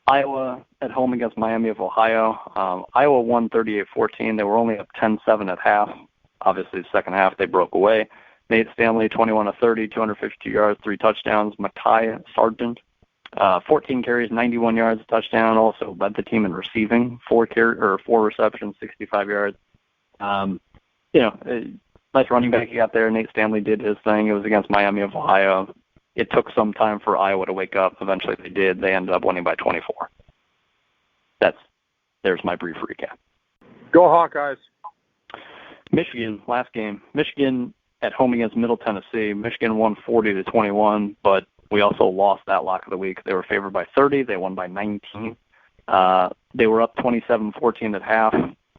Iowa at home against Miami of Ohio. Iowa won 38-14. They were only up 10-7 at half. Obviously, the second half, they broke away. Nate Stanley, 21-30, 252 yards, 3 touchdowns. Makai Sargent, 14 carries, 91 yards, a touchdown. Also led the team in receiving, 4 receptions, 65 yards. Nice running back he got there. Nate Stanley did his thing. It was against Miami of Ohio. It took some time for Iowa to wake up. Eventually they did. They ended up winning by 24. There's my brief recap.
Go Hawkeyes.
Michigan, last game. Michigan at home against Middle Tennessee. Michigan won 40-21, but we also lost that lock of the week. They were favored by 30. They won by 19. They were up 27-14 at half,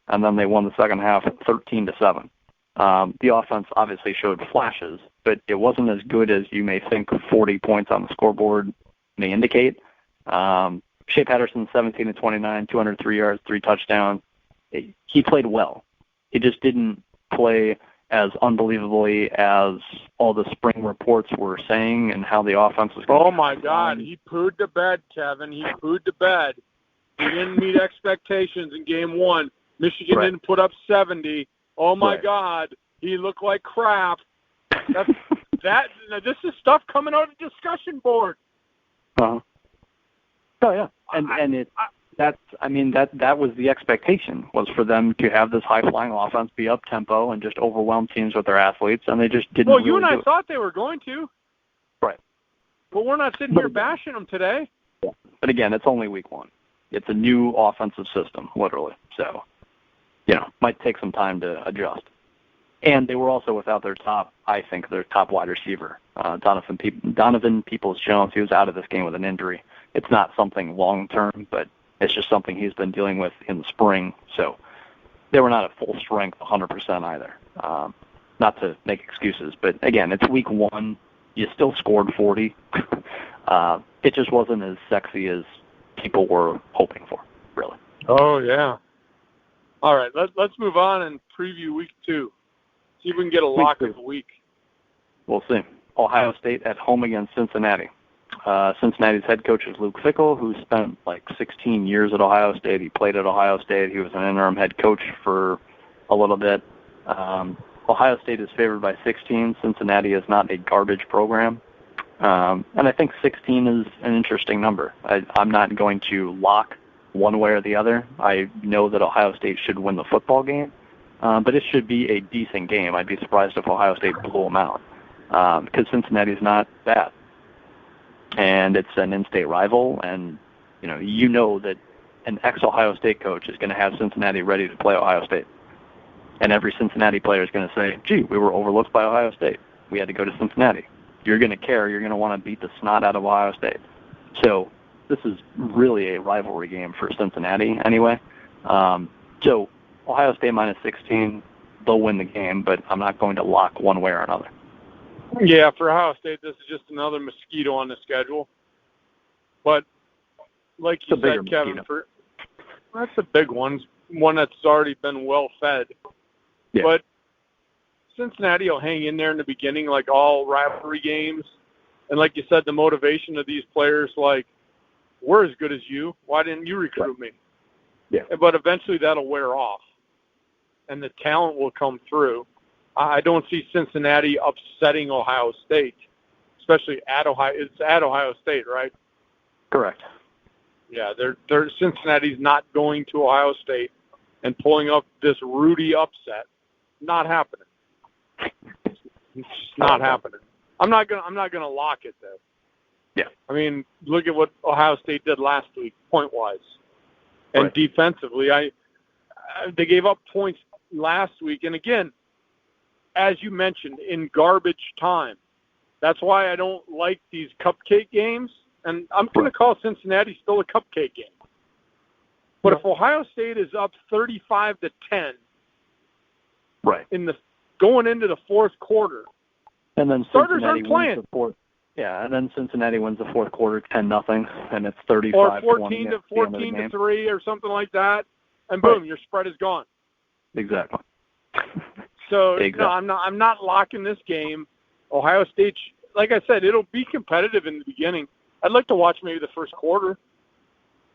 and then they won the second half 13-7. The offense obviously showed flashes, but it wasn't as good as you may think 40 points on the scoreboard may indicate. Shea Patterson, 17-29, 203 yards, 3 touchdowns. He played well. He just didn't play as unbelievably as all the spring reports were saying and how the offense was going.
Oh, my God. He pooed to bed, Kevin. He pooed to bed. He didn't meet expectations in game 1. Michigan didn't put up 70. Oh, my God. He looked like crap. This is stuff coming out of the discussion board.
Oh, yeah. That was the expectation, was for them to have this high-flying offense, be up-tempo, and just overwhelm teams with their athletes, and they just didn't
Well, you and I thought they were going to.
Right.
But we're not sitting here bashing them today.
Yeah. But again, it's only week 1. It's a new offensive system, literally. So, might take some time to adjust. And they were also without their top wide receiver, Donovan Peoples-Jones. He was out of this game with an injury. It's not something long-term, but it's just something he's been dealing with in the spring. So they were not at full strength 100% either. Not to make excuses, but again, it's week 1. You still scored 40. It just wasn't as sexy as people were hoping for, really.
Oh, yeah. All right, let's move on and preview week 2. See if we can get a lock of the week.
We'll see. Ohio State at home against Cincinnati. Cincinnati's head coach is Luke Fickell, who spent 16 years at Ohio State. He played at Ohio State. He was an interim head coach for a little bit. Ohio State is favored by 16. Cincinnati is not a garbage program. And I think 16 is an interesting number. I'm not going to lock one way or the other. I know that Ohio State should win the football game, but it should be a decent game. I'd be surprised if Ohio State blew them out because Cincinnati's not bad. And it's an in-state rival, and you know that an ex-Ohio State coach is going to have Cincinnati ready to play Ohio State. And every Cincinnati player is going to say, gee, we were overlooked by Ohio State. We had to go to Cincinnati. You're going to care. You're going to want to beat the snot out of Ohio State. So this is really a rivalry game for Cincinnati anyway. So Ohio State minus 16, they'll win the game, but I'm not going to lock one way or another.
Yeah, for Ohio State, this is just another mosquito on the schedule. But like you said, Kevin, that's a big one that's already been well fed. Yeah. But Cincinnati will hang in there in the beginning like all rivalry games. And like you said, the motivation of these players, we're as good as you. Why didn't you recruit me?
Yeah.
But eventually that'll wear off, and the talent will come through. I don't see Cincinnati upsetting Ohio State, especially at Ohio. It's at Ohio State, right?
Correct.
Yeah, Cincinnati's not going to Ohio State and pulling up this Rudy upset. Not happening. It's just not happening. I'm not gonna lock it though.
Yeah.
I mean, look at what Ohio State did last week, point-wise, and defensively. They gave up points last week, and again, as you mentioned, in garbage time. That's why I don't like these cupcake games, and I'm going to call Cincinnati still a cupcake game. But if Ohio State is up 35-10 in the going into the fourth quarter.
And then
Starters
Cincinnati
aren't playing.
wins the fourth. Yeah, and then Cincinnati wins the fourth quarter 10-0, and it's 35-20
Or 14
at the end of the game.
to 3 or something like that, and boom,
Right.
your spread is gone.
Exactly.
So
Exactly.
no, I'm not locking this game. Ohio State, like I said, it'll be competitive in the beginning. I'd like to watch maybe the first quarter,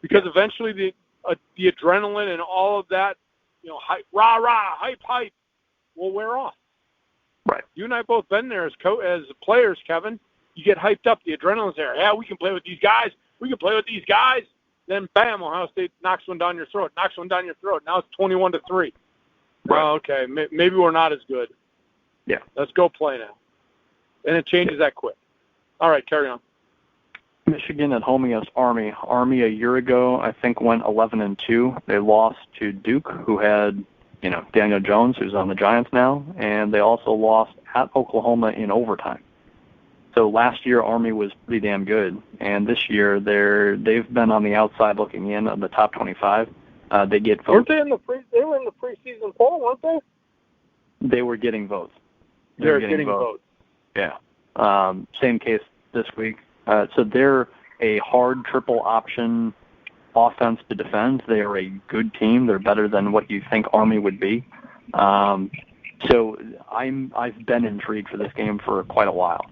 because eventually the adrenaline and all of that, hype, rah rah, hype will wear off.
Right.
You and I both been there as players, Kevin. You get hyped up, the adrenaline's there. Yeah, we can play with these guys. Then bam, Ohio State knocks one down your throat. Now it's 21-3.
Right.
Oh, okay, maybe we're not as good.
Yeah.
Let's go play now. And it changes that quick. All right, carry on.
Michigan at home against Army. Army a year ago, I think, went 11-2. They lost to Duke, who had, Daniel Jones, who's on the Giants now, and they also lost at Oklahoma in overtime. So last year, Army was pretty damn good, and this year they've been on the outside looking in of the top 25. They get votes.
Weren't they they were in the preseason poll, weren't they?
They were getting votes.
They're getting votes.
Yeah. Same case this week. So they're a hard triple option offense to defend. They are a good team. They're better than what you think Army would be. So I've been intrigued for this game for quite a while.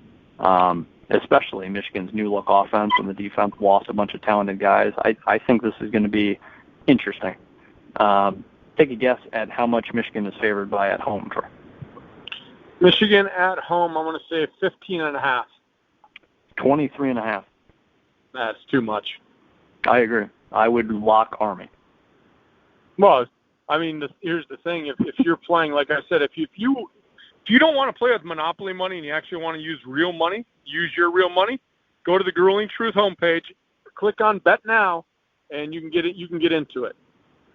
Especially Michigan's new look offense, and the defense lost a bunch of talented guys. I think this is going to be interesting. Take a guess at how much Michigan is favored by at home, Troy.
Michigan at home, I'm going to say 15.5.
23.5.
That's too much.
I agree. I would lock Army.
Well, I mean, here's the thing. If you're playing, like I said, if you don't want to play with Monopoly money and you actually want to use real money, use your real money, go to the Grueling Truth homepage, click on Bet Now, and you can get it. You can get into it.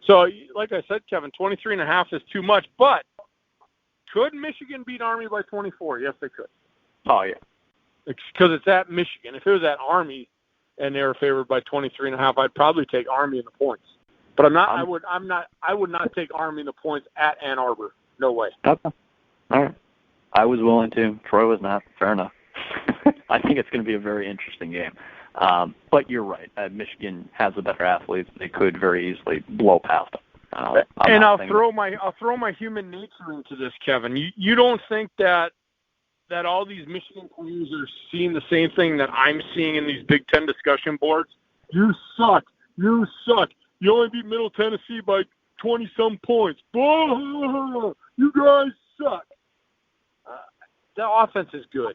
So, like I said, Kevin, 23.5 is too much. But could Michigan beat Army by 24? Yes, they could.
Oh yeah.
Because it's at Michigan. If it was at Army and they were favored by 23.5, I'd probably take Army in the points. But I'm not. I would not take Army in the points at Ann Arbor. No way.
Okay. All right. I was willing to. Troy was not. Fair enough. I think it's going to be a very interesting game. But you're right. Michigan has the better athletes. They could very easily blow past them.
And I'll throw my human nature into this, Kevin. You don't think that all these Michigan players are seeing the same thing that I'm seeing in these Big Ten discussion boards? You suck. You only beat Middle Tennessee by 20-some points. You guys suck. The offense is good.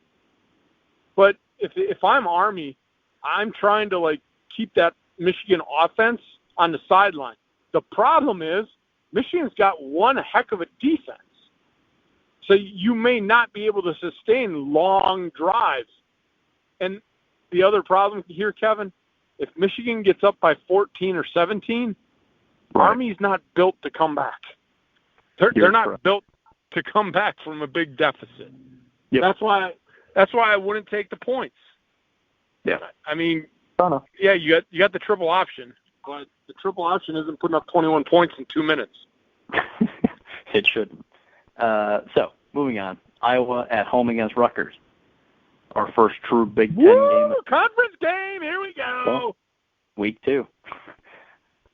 But if I'm Army, I'm trying to keep that Michigan offense on the sideline. The problem is Michigan's got one heck of a defense. So you may not be able to sustain long drives. And the other problem here, Kevin, if Michigan gets up by 14 or 17, right, Army's not built to come back. They're not built to come back from a big deficit.
Yep.
That's why I wouldn't take the points.
Yeah.
I mean, yeah, you got the triple option, but the triple option isn't putting up 21 points in 2 minutes.
It shouldn't. So, moving on. Iowa at home against Rutgers. Our first true Big Ten game.
Conference game. Here we go.
Well, week 2.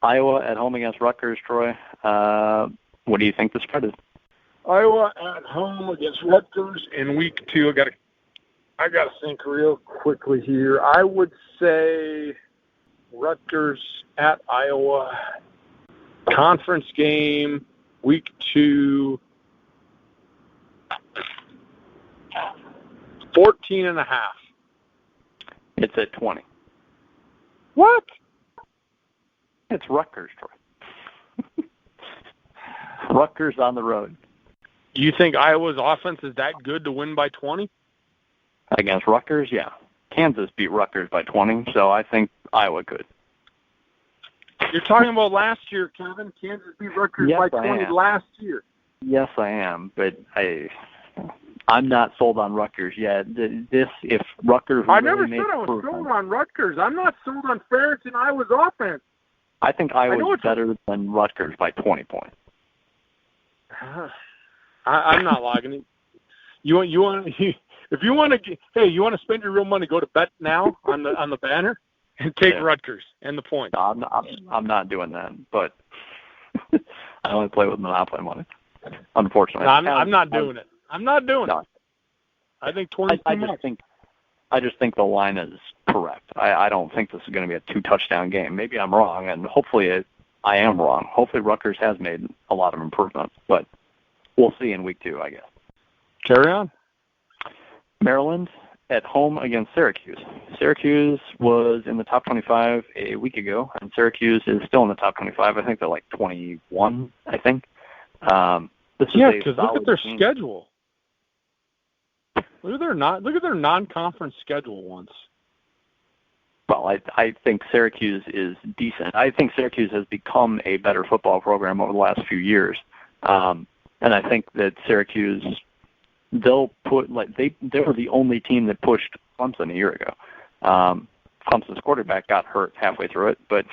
Iowa at home against Rutgers, Troy. What do you think the spread is?
Iowa at home against Rutgers in week 2. I gotta think real quickly here. I would say Rutgers at Iowa. Conference game, week 2. 14.5.
It's at 20.
What?
It's Rutgers, Troy. Rutgers on the road.
Do you think Iowa's offense is that good to win by 20?
Against Rutgers, yeah. Kansas beat Rutgers by 20, so I think Iowa could.
You're talking about last year, Kevin. Kansas beat Rutgers by 20 last year.
Yes, I am, but I'm not sold on Rutgers yet. If Rutgers
I
really
never said I was sold on Rutgers. I'm not sold on Ferentz and Iowa's offense.
I think Iowa's better than Rutgers by 20 points.
I'm not logging it. If you want to spend your real money, go to Bet Now on the banner and take Rutgers and the points.
No, I'm not doing that, but I only play with Monopoly money, unfortunately.
No, I'm not doing it. I'm not doing it. I think 20.
I just think the line is correct. I don't think this is going to be a 2-touchdown game. Maybe I'm wrong, and hopefully I am wrong. Hopefully Rutgers has made a lot of improvements, but we'll see in week 2, I guess.
Carry on.
Maryland at home against Syracuse. Syracuse was in the top 25 a week ago, and Syracuse is still in the top 25. I think they're like 21, I think.
Because look at their schedule. Look at their non-conference schedule once.
Well, I think Syracuse is decent. I think Syracuse has become a better football program over the last few years. And I think that Syracuse, they were the only team that pushed Clemson a year ago. Clemson's quarterback got hurt halfway through it, but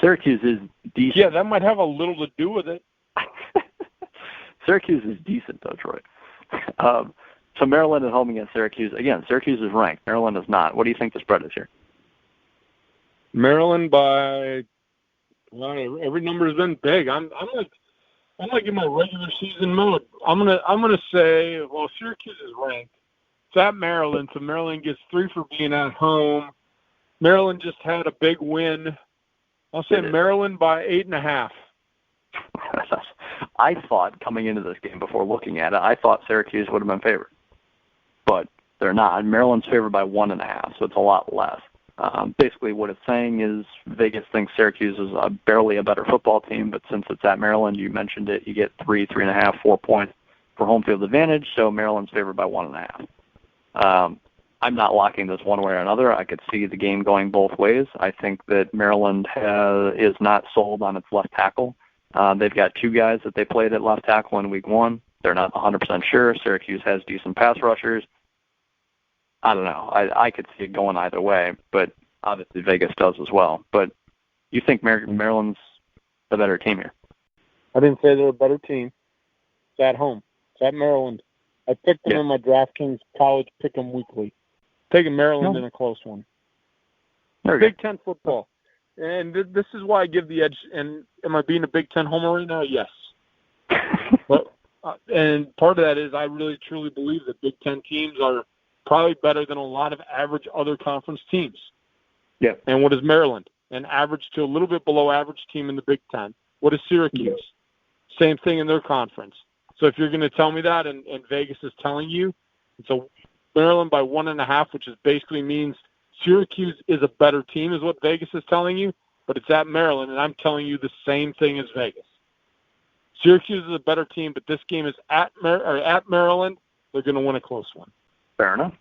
Syracuse is decent.
Yeah, that might have a little to do with it.
Syracuse is decent, though, Troy. So Maryland at home against Syracuse. Again, Syracuse is ranked. Maryland is not. What do you think the spread is here?
Maryland by, well, every number has been big. I'm like in my regular season mode. I'm gonna say, well, Syracuse is ranked. It's at Maryland, so Maryland gets 3 for being at home. Maryland just had a big win. I'll say Maryland by 8.5.
I thought coming into this game before looking at it, I thought Syracuse would have been favored, but they're not. Maryland's favored by 1.5, so it's a lot less. Basically, what it's saying is Vegas thinks Syracuse is barely a better football team, but since it's at Maryland, you mentioned it, you get 3.5, 4 points for home field advantage, so Maryland's favored by 1.5. I'm not locking this one way or another. I could see the game going both ways. I think that Maryland is not sold on its left tackle. They've got 2 guys that they played at left tackle in week 1. They're not 100% sure. Syracuse has decent pass rushers. I don't know. I could see it going either way, but obviously Vegas does as well. But you think Maryland's the better team here?
I didn't say they're a better team. It's at home. It's at Maryland. I picked them in my DraftKings college pick 'em weekly. Taking Maryland in a close one. Big Ten football. And this is why I give the edge. And am I being a Big Ten homer right now? Yes. But and part of that is I really, truly believe that Big Ten teams are probably better than a lot of average other conference teams.
Yeah.
And what is Maryland? An average to a little bit below average team in the Big Ten. What is Syracuse? Same thing in their conference. So if you're going to tell me that and Vegas is telling you, so Maryland by 1.5, which is basically means Syracuse is a better team is what Vegas is telling you, but it's at Maryland, and I'm telling you the same thing as Vegas. Syracuse is a better team, but this game is at Maryland. They're going to win a close one.
Fair enough.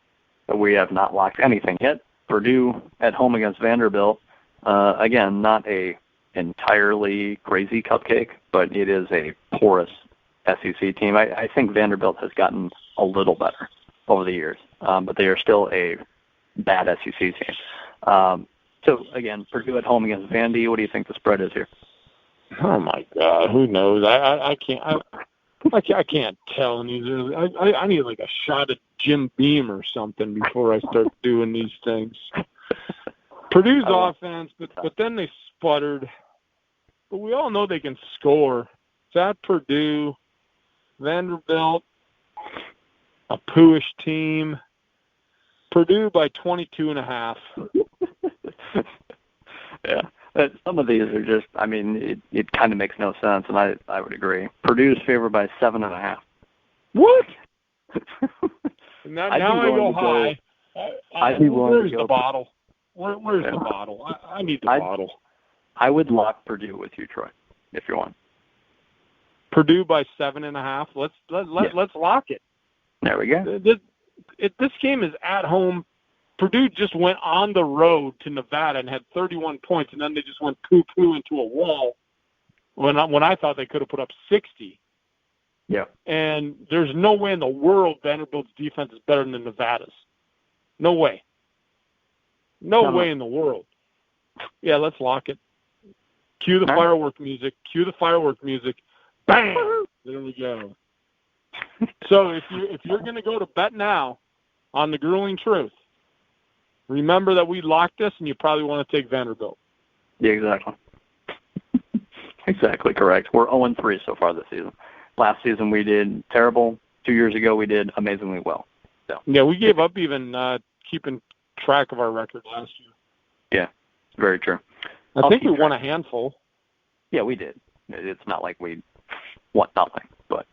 But we have not locked anything yet. Purdue at home against Vanderbilt. Again, not a entirely crazy cupcake, but it is a porous SEC team. I think Vanderbilt has gotten a little better over the years, but they are still a bad SEC team. So, again, Purdue at home against Vandy. What do you think the spread is here?
Oh, my God. Who knows? I can't. I can't tell. I need like a shot of Jim Beam or something before I start doing these things. Purdue's offense, but then they sputtered. But we all know they can score. It's at Purdue, Vanderbilt, a pooish team. Purdue by 22.5.
Yeah. Some of these are just, I mean, it kind of makes no sense, and I would agree. Purdue's favored by 7.5.
What? now I go high. Where's the bottle? Where's the bottle? I need the bottle.
I would lock Purdue with you, Troy, if you want.
Purdue by 7.5. Let's lock it.
There we go.
This game is at home. Purdue just went on the road to Nevada and had 31 points, and then they just went poo-poo into a wall when I thought they could have put up 60.
Yeah.
And there's no way in the world Vanderbilt's defense is better than Nevada's. No way. No way in the world. Yeah, let's lock it. Cue the firework music. Bam! There we go. So if you're going to go to bet now on the Grueling Truth, remember that we locked this, and you probably want to take Vanderbilt.
Yeah, exactly. Exactly correct. We're 0-3 so far this season. Last season we did terrible. 2 years ago we did amazingly well. So.
Yeah, we gave up even keeping track of our record last year.
Yeah, very true.
I think we won a handful.
Yeah, we did. It's not like we won nothing. But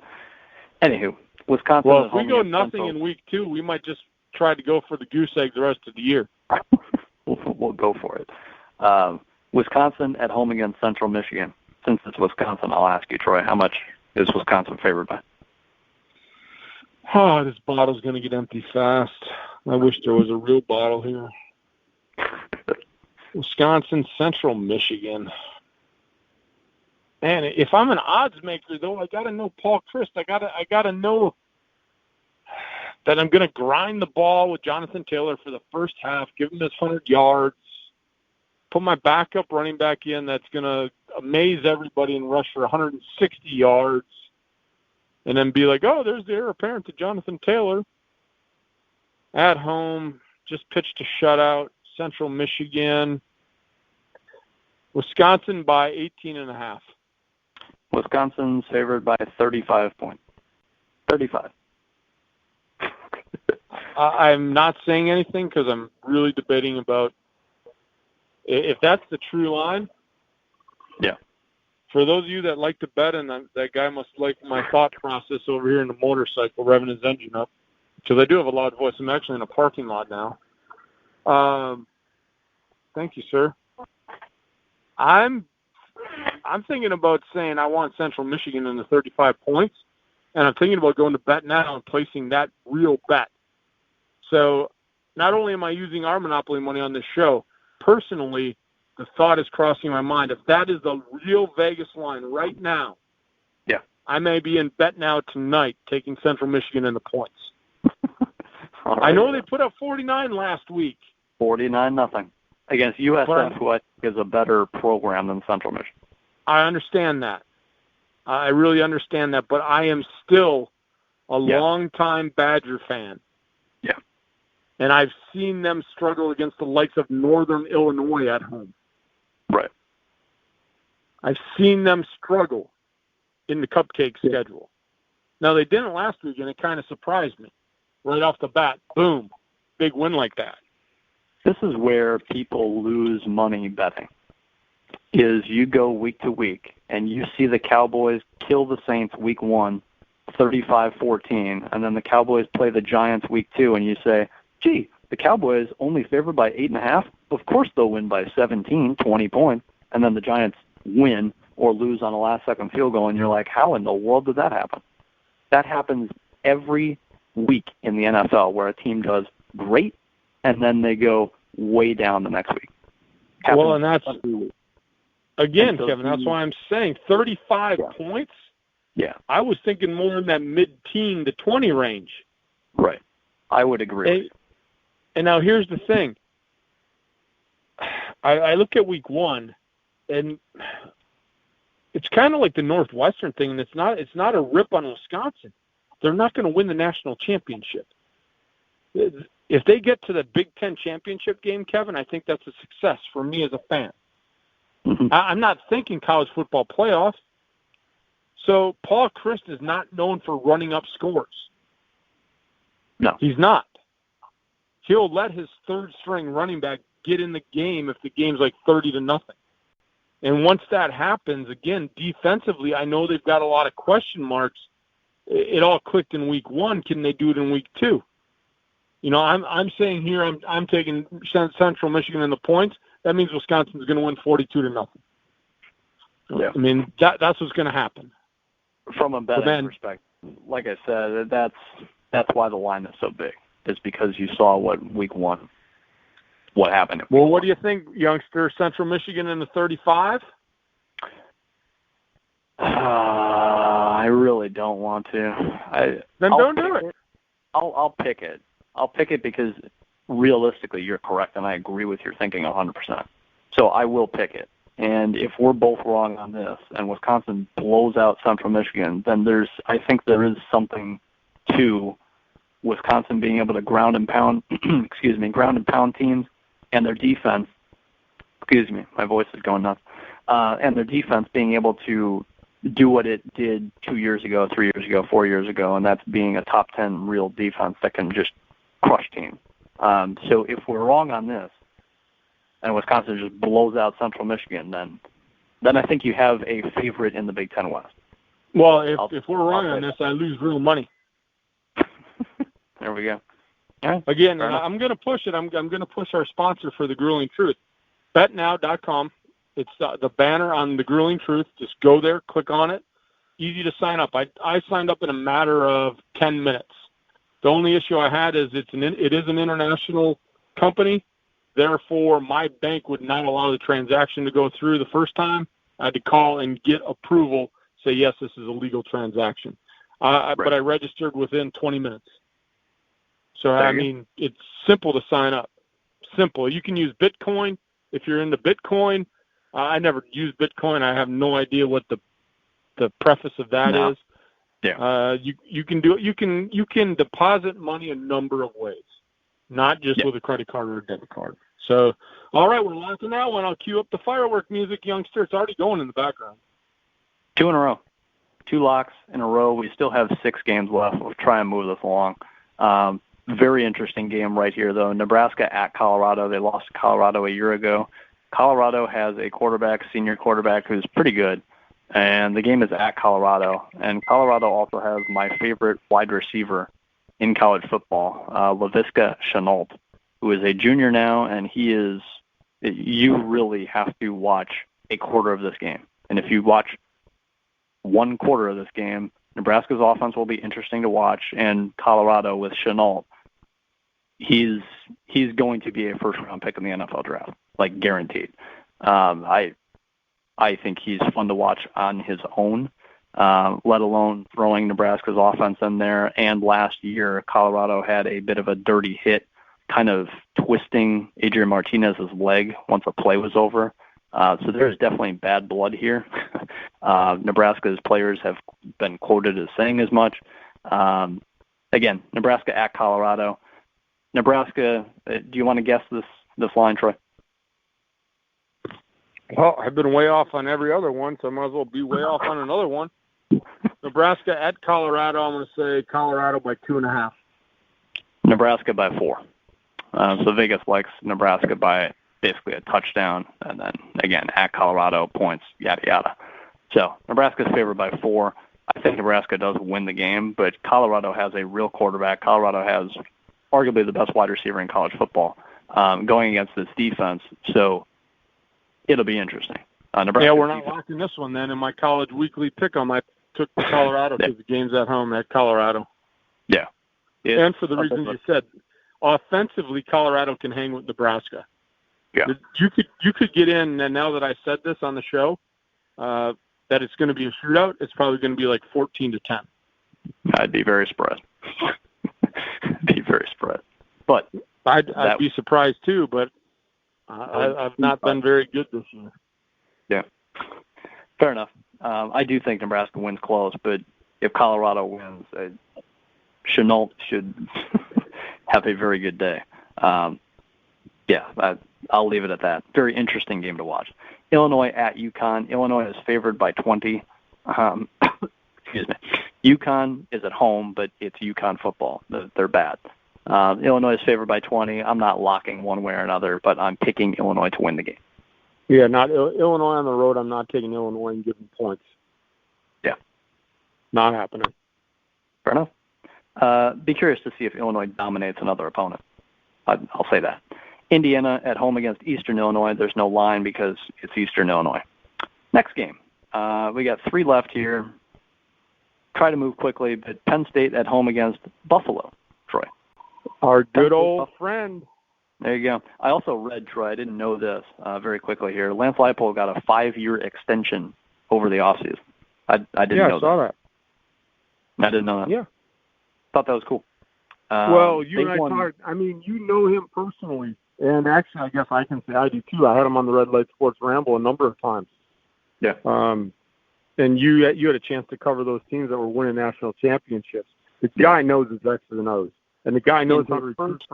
anywho, Wisconsin.
Well, if we go nothing in week 2, we might just try to go for the goose egg the rest of the year.
We'll go for it. Wisconsin at home against Central Michigan. Since it's Wisconsin, I'll ask you, Troy, how much is Wisconsin favored by?
Oh, this bottle's going to get empty fast. I wish there was a real bottle here. Wisconsin, Central Michigan. Man, if I'm an odds maker, though, I got to know Paul Chryst. I got to know that I'm going to grind the ball with Jonathan Taylor for the first half, give him his 100 yards, put my backup running back in that's going to amaze everybody and rush for 160 yards, and then be like, oh, there's the heir apparent to Jonathan Taylor. At home, just pitched a shutout, Central Michigan. Wisconsin by 18.5.
Wisconsin's favored by 35 points. 35.
I'm not saying anything because I'm really debating about if that's the true line.
Yeah.
For those of you that like to bet, and that guy must like my thought process over here in the motorcycle, revving his engine up, because I do have a loud voice. I'm actually in a parking lot now. Thank you, sir. I'm thinking about saying I want Central Michigan in the 35 points, and I'm thinking about going to bet now and placing that real bet. So not only am I using our Monopoly money on this show, personally, the thought is crossing my mind. If that is the real Vegas line right now,
yeah,
I may be in bet now tonight taking Central Michigan in the points.
Right.
I know they put up 49 last week.
49-0 against USF, who I think is a better program than Central Michigan.
I understand that. I really understand that, but I am still a longtime Badger fan.
Yeah.
And I've seen them struggle against the likes of Northern Illinois at home.
Right.
I've seen them struggle in the cupcake schedule. Now, they didn't last week, and it kind of surprised me. Right off the bat, boom, big win like that.
This is where people lose money betting, is you go week to week, and you see the Cowboys kill the Saints week 1, 35-14, and then the Cowboys play the Giants week 2, and you say, gee, the Cowboys only favored by 8.5. Of course they'll win by 17, 20 points, and then the Giants win or lose on a last-second field goal, and you're like, how in the world did that happen? That happens every week in the NFL, where a team does great, and then they go way down the next week.
Well, and that's, again, Kevin, that's why I'm saying 35 points.
Yeah.
I was thinking more in that mid-teen to 20 range.
Right. I would agree.
And now here's the thing. I look at week 1, and it's kind of like the Northwestern thing, and it's not a rip on Wisconsin. They're not going to win the national championship. If they get to the Big Ten championship game, Kevin, I think that's a success for me as a fan.
Mm-hmm.
I'm not thinking college football playoffs. So Paul Chryst is not known for running up scores.
No.
He's not. He'll let his third-string running back get in the game if the game's like 30-0. And once that happens, again, defensively, I know they've got a lot of question marks. It all clicked in week 1. Can they do it in week 2? You know, I'm saying here I'm taking Central Michigan in the points. That means Wisconsin's going to win 42-0.
Yeah.
I mean, that's what's going to happen.
From a betting perspective, like I said, that's why the line is so big. Is because you saw week 1, what happened.
Well, what do you think, youngster? Central Michigan in the 35?
I really don't want to.
Then don't do it.
I'll pick it. I'll pick it because realistically, you're correct, and I agree with your thinking 100%. So I will pick it. And if we're both wrong on this and Wisconsin blows out Central Michigan, then I think there is something to Wisconsin being able to ground and pound teams, and their defense, my voice is going nuts, and their defense being able to do what it did 2 years ago, 3 years ago, 4 years ago, and that's being a top 10 real defense that can just crush teams. So if we're wrong on this, and Wisconsin just blows out Central Michigan, then I think you have a favorite in the Big Ten West.
Well, if we're wrong on this, I lose real money.
There we go. Right.
Again, I'm going to push it. I'm going to push our sponsor for the Grueling Truth. BetNow.com. It's the banner on the Grueling Truth. Just go there, click on it. Easy to sign up. I signed up in a matter of 10 minutes. The only issue I had is it is an international company. Therefore, my bank would not allow the transaction to go through the first time. I had to call and get approval, say, yes, this is a legal transaction. Right. But I registered within 20 minutes. So, I mean, it's simple to sign up. Simple. You can use Bitcoin if you're into Bitcoin. I never use Bitcoin. I have no idea what the preface of that is.
Yeah.
You can do it. You can deposit money a number of ways, not just with a credit card or a debit card. So, all right, we're launching that one. I'll cue up the firework music, youngster. It's already going in the background.
2 in a row. 2 locks in a row. We still have 6 games left. We'll try and move this along. Very interesting game right here, though. Nebraska at Colorado. They lost to Colorado a year ago. Colorado has a senior quarterback, who's pretty good, and the game is at Colorado. And Colorado also has my favorite wide receiver in college football, Laviska Shenault, who is a junior now, and you really have to watch a quarter of this game. And if you watch 1 quarter of this game, Nebraska's offense will be interesting to watch, and Colorado with Shenault, he's going to be a first-round pick in the NFL draft, like guaranteed. I think he's fun to watch on his own, let alone throwing Nebraska's offense in there. And last year, Colorado had a bit of a dirty hit, kind of twisting Adrian Martinez's leg once a play was over. So there's definitely bad blood here. Nebraska's players have been quoted as saying as much. Again, Nebraska at Colorado. Nebraska, do you want to guess this line, Troy?
Well, I've been way off on every other one, so I might as well be way off on another one. Nebraska at Colorado, I'm going to say Colorado by 2.5.
Nebraska by 4. So Vegas likes Nebraska by basically a touchdown, and then, again, at Colorado, points, yada, yada. So Nebraska's favored by 4. I think Nebraska does win the game, but Colorado has a real quarterback. Colorado has arguably the best wide receiver in college football going against this defense, so it'll be interesting.
Nebraska we're not locking this one then. In my college weekly pick-em, I took the Colorado because the game's at home at Colorado.
Yeah.
And for the reasons you said, offensively, Colorado can hang with Nebraska.
Yeah.
You could get in, and now that I said this on the show, that it's going to be a shootout, it's probably going to be like 14-10.
I'd be very spread. But
I'd be surprised too, but I've not been very good this year.
Yeah. Fair enough. I do think Nebraska wins close, but if Colorado wins, Shenault should have a very good day. I'll leave it at that. Very interesting game to watch. Illinois at UConn. Illinois is favored by 20. Excuse me. UConn is at home, but it's UConn football. They're bad. Illinois is favored by 20. I'm not locking one way or another, but I'm picking Illinois to win the game.
Yeah, not Illinois on the road. I'm not taking Illinois and giving points.
Yeah.
Not happening.
Fair enough. Be curious to see if Illinois dominates another opponent. I'll say that. Indiana at home against Eastern Illinois. There's no line because it's Eastern Illinois. Next game. We got 3 left here. Try to move quickly, but Penn State at home against Buffalo, Troy.
Our good old friend.
There you go. I also read, Troy, I didn't know this very quickly here. Lance Leipold got a 5-year extension over the offseason. I didn't know that.
Yeah, I saw that.
I didn't know that.
Yeah.
Thought that was cool.
Well, you and I talked. I mean, you know him personally. And actually, I guess I can say I do too. I had him on the Red Light Sports Ramble a number of times.
Yeah.
And you had a chance to cover those teams that were winning national championships. The guy knows his X's and O's, and the guy knows how to recruit.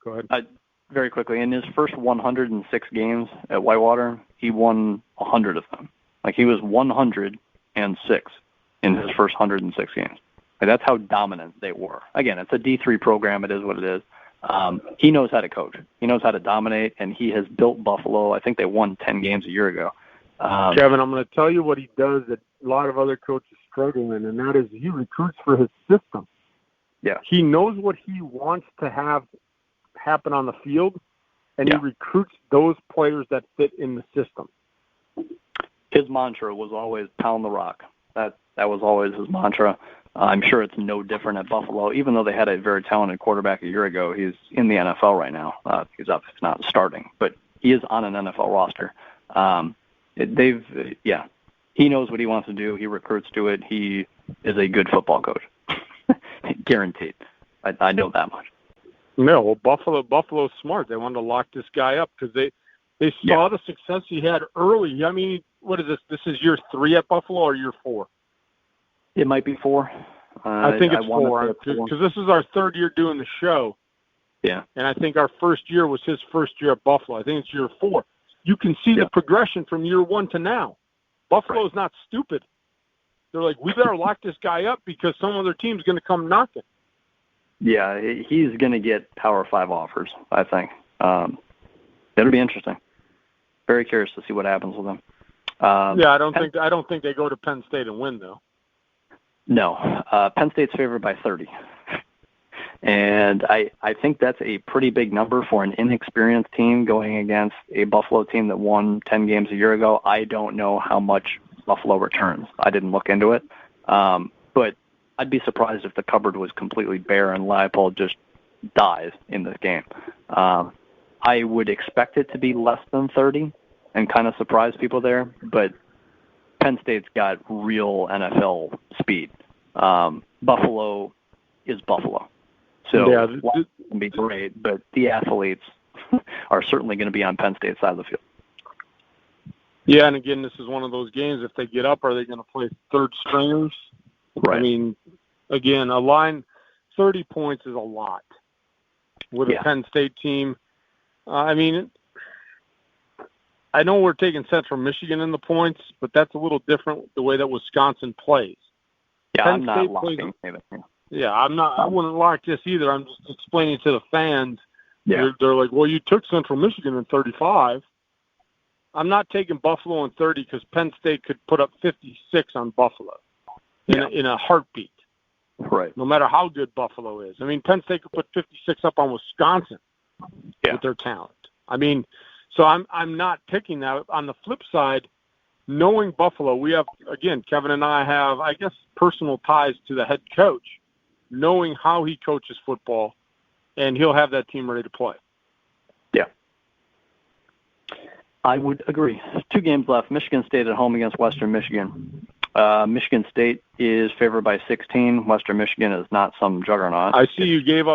Go ahead.
Very quickly, in his first 106 games at Whitewater, he won 100 of them. Like, he was 106 in his first 106 games. Like, that's how dominant they were. Again, it's a D3 program. It is what it is. He knows how to coach. He knows how to dominate, and he has built Buffalo. I think they won 10 games a year ago.
Kevin, I'm going to tell you what he does that a lot of other coaches struggle in, and that is he recruits for his system.
Yeah.
He knows what he wants to have happen on the field, and he recruits those players that fit in the system.
His mantra was always pound the rock. That was always his mantra. I'm sure it's no different at Buffalo. Even though they had a very talented quarterback a year ago, he's in the NFL right now. He's up, if not starting, but he is on an NFL roster. He knows what he wants to do. He recruits to it. He is a good football coach. Guaranteed. I know that much.
No, well, Buffalo's smart. They wanted to lock this guy up because they saw the success he had early. I mean, what is this? This is year 3 at Buffalo or year 4?
It might be 4.
I think it's 4 because this is our 3rd year doing the show.
Yeah.
And I think our first year was his first year at Buffalo. I think it's year 4. You can see the progression from year 1 to now. Buffalo's not stupid. They're like, we better lock this guy up because some other team's going to come knocking.
Yeah, he's going to get Power 5 offers, I think. It'll be interesting. Very curious to see what happens with him.
I don't think they go to Penn State and win, though.
No. Penn State's favored by 30. And I think that's a pretty big number for an inexperienced team going against a Buffalo team that won 10 games a year ago. I don't know how much Buffalo returns. I didn't look into it. But I'd be surprised if the cupboard was completely bare and Leipold just dies in this game. I would expect it to be less than 30 and kind of surprise people there, but Penn State's got real NFL speed. Buffalo is Buffalo. So it can be great, but the athletes are certainly going to be on Penn State's side of the field.
Yeah, and again, this is one of those games. If they get up, are they going to play third stringers?
Right.
I mean, again, a line 30 points is a lot with a Penn State team. I mean, I know we're taking Central Michigan in the points, but that's a little different the way that Wisconsin plays.
Yeah, I'm not locking it.
Yeah, I'm not. I wouldn't lock this either. I'm just explaining to the fans.
Yeah.
They're like, well, you took Central Michigan in 35. I'm not taking Buffalo in 30 because Penn State could put up 56 on Buffalo in a heartbeat.
Right.
No matter how good Buffalo is. I mean, Penn State could put 56 up on Wisconsin with their talent. I mean, so I'm not picking that. On the flip side, knowing Buffalo, we have, again, Kevin and I have, I guess, personal ties to the head coach, knowing how he coaches football, and he'll have that team ready to play.
Yeah. I would agree. 2 games left. Michigan State at home against Western Michigan. Michigan State is favored by 16. Western Michigan is not some juggernaut.
I see you gave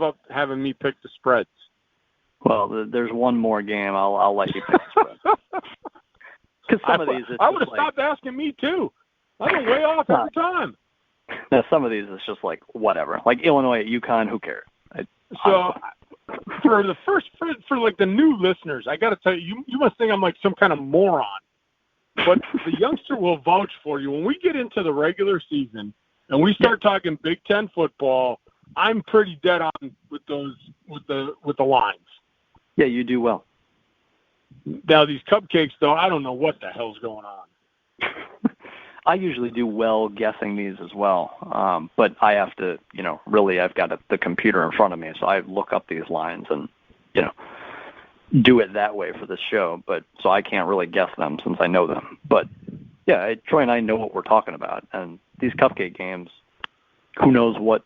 up having me pick the spreads.
Well, there's one more game. I'll let you pick the spread. Because some of these,
I would have stopped asking me too. I'm way off every time.
Now, some of these, it's just like whatever. Like Illinois at UConn, who cares?
For like the new listeners, I got to tell you, you must think I'm like some kind of moron. But the youngster will vouch for you. When we get into the regular season and we start talking Big Ten football, I'm pretty dead on with the lines.
Yeah, you do well.
Now these cupcakes, though, I don't know what the hell's going on.
I usually do well guessing these as well, but I have to, really, I've got the computer in front of me, so I look up these lines and, do it that way for this show. But so I can't really guess them since I know them. But yeah, Troy and I know what we're talking about, and these cupcake games, who knows what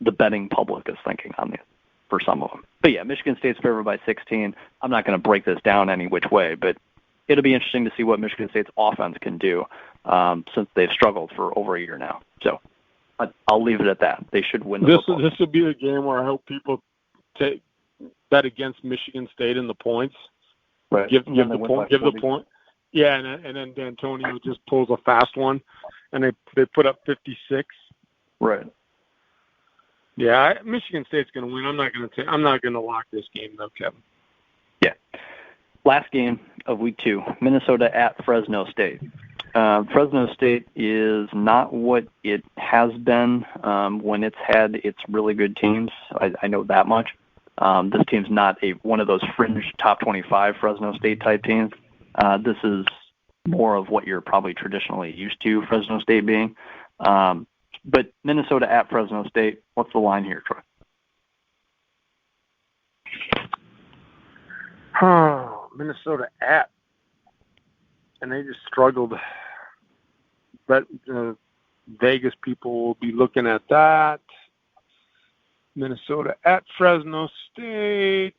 the betting public is thinking on these for some of them. But yeah, Michigan State's favored by 16. I'm not going to break this down any which way, but it'll be interesting to see what Michigan State's offense can do since they've struggled for over a year now. So I'll leave it at that. They should win the football.
This will be a game where I hope people bet against Michigan State in the points.
Right.
Give the point. Yeah, and then D'Antonio just pulls a fast one, and they put up 56.
Right.
Yeah, Michigan State's going to win. I'm not going to lock this game though, Kevin.
Yeah. Last game of week 2, Minnesota at Fresno State. Fresno State is not what it has been when it's had its really good teams. I know that much. This team's not one of those fringe top 25 Fresno State type teams. This is more of what you're probably traditionally used to Fresno State being. But Minnesota at Fresno State, what's the line here, Troy?
Oh, Minnesota at. And they just struggled. But Vegas people will be looking at that. Minnesota at Fresno State.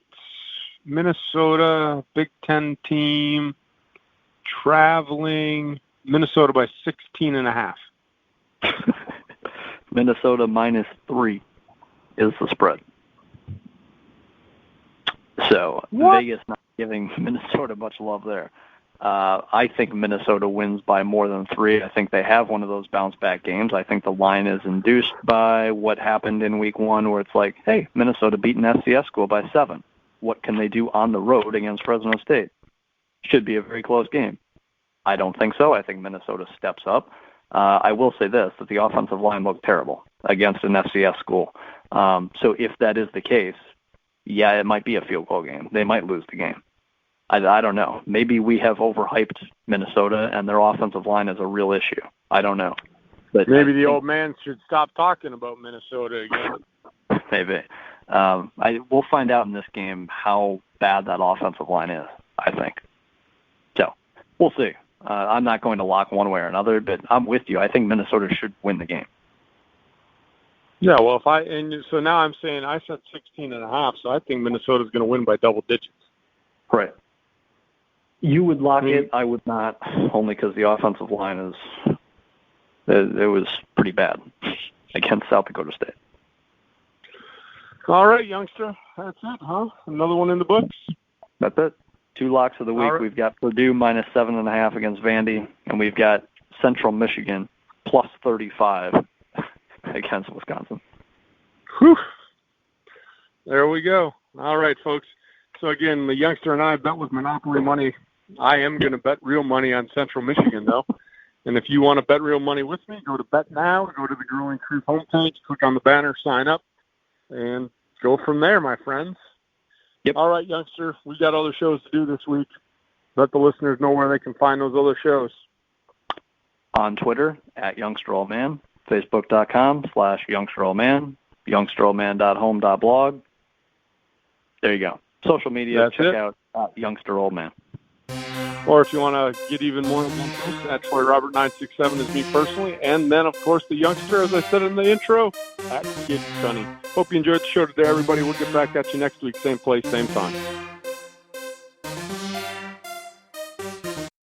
Minnesota, Big Ten team, traveling. Minnesota by 16.5.
Minnesota -3 is the spread. So Vegas not giving Minnesota much love there. I think Minnesota wins by more than 3. I think they have one of those bounce-back games. I think the line is induced by what happened in week 1 where it's like, hey, Minnesota beat an FCS school by 7. What can they do on the road against Fresno State? Should be a very close game. I don't think so. I think Minnesota steps up. I will say this, that the offensive line looked terrible against an FCS school. So if that is the case, yeah, it might be a field goal game. They might lose the game. I don't know. Maybe we have overhyped Minnesota and their offensive line is a real issue. I don't know. But
maybe the old man should stop talking about Minnesota again.
Maybe. We'll find out in this game how bad that offensive line is, I think. So we'll see. I'm not going to lock one way or another, but I'm with you. I think Minnesota should win the game.
Yeah, well, so now I'm saying I said 16.5, so I think Minnesota's going to win by double digits.
Right. You would lock it. I would not, only because the offensive line it was pretty bad against South Dakota State.
All right, youngster. That's it, huh? Another one in the books?
That's it. 2 locks of the week. Right. We've got Purdue -7.5 against Vandy, and we've got Central Michigan +35 against Wisconsin.
Whew. There we go. All right, folks. So, again, the youngster and I bet with Monopoly money. I am going to bet real money on Central Michigan, though. And if you want to bet real money with me, go to Bet Now, go to the Grueling Truth homepage, click on the banner, sign up, and go from there, my friends.
Yep.
All right, youngster, we got other shows to do this week. Let the listeners know where they can find those other shows.
On Twitter, @YoungsterOldMan, Facebook.com/YoungsterOldMan, YoungsterOldMan.home.blog. There you go. Social media, check out @YoungsterOldMan.
Or if you want to get even more adventures, @TroyRobert967 is me personally. And then, of course, the youngster, as I said in the intro, @KidSunny. Hope you enjoyed the show today, everybody. We'll get back at you next week. Same place, same time.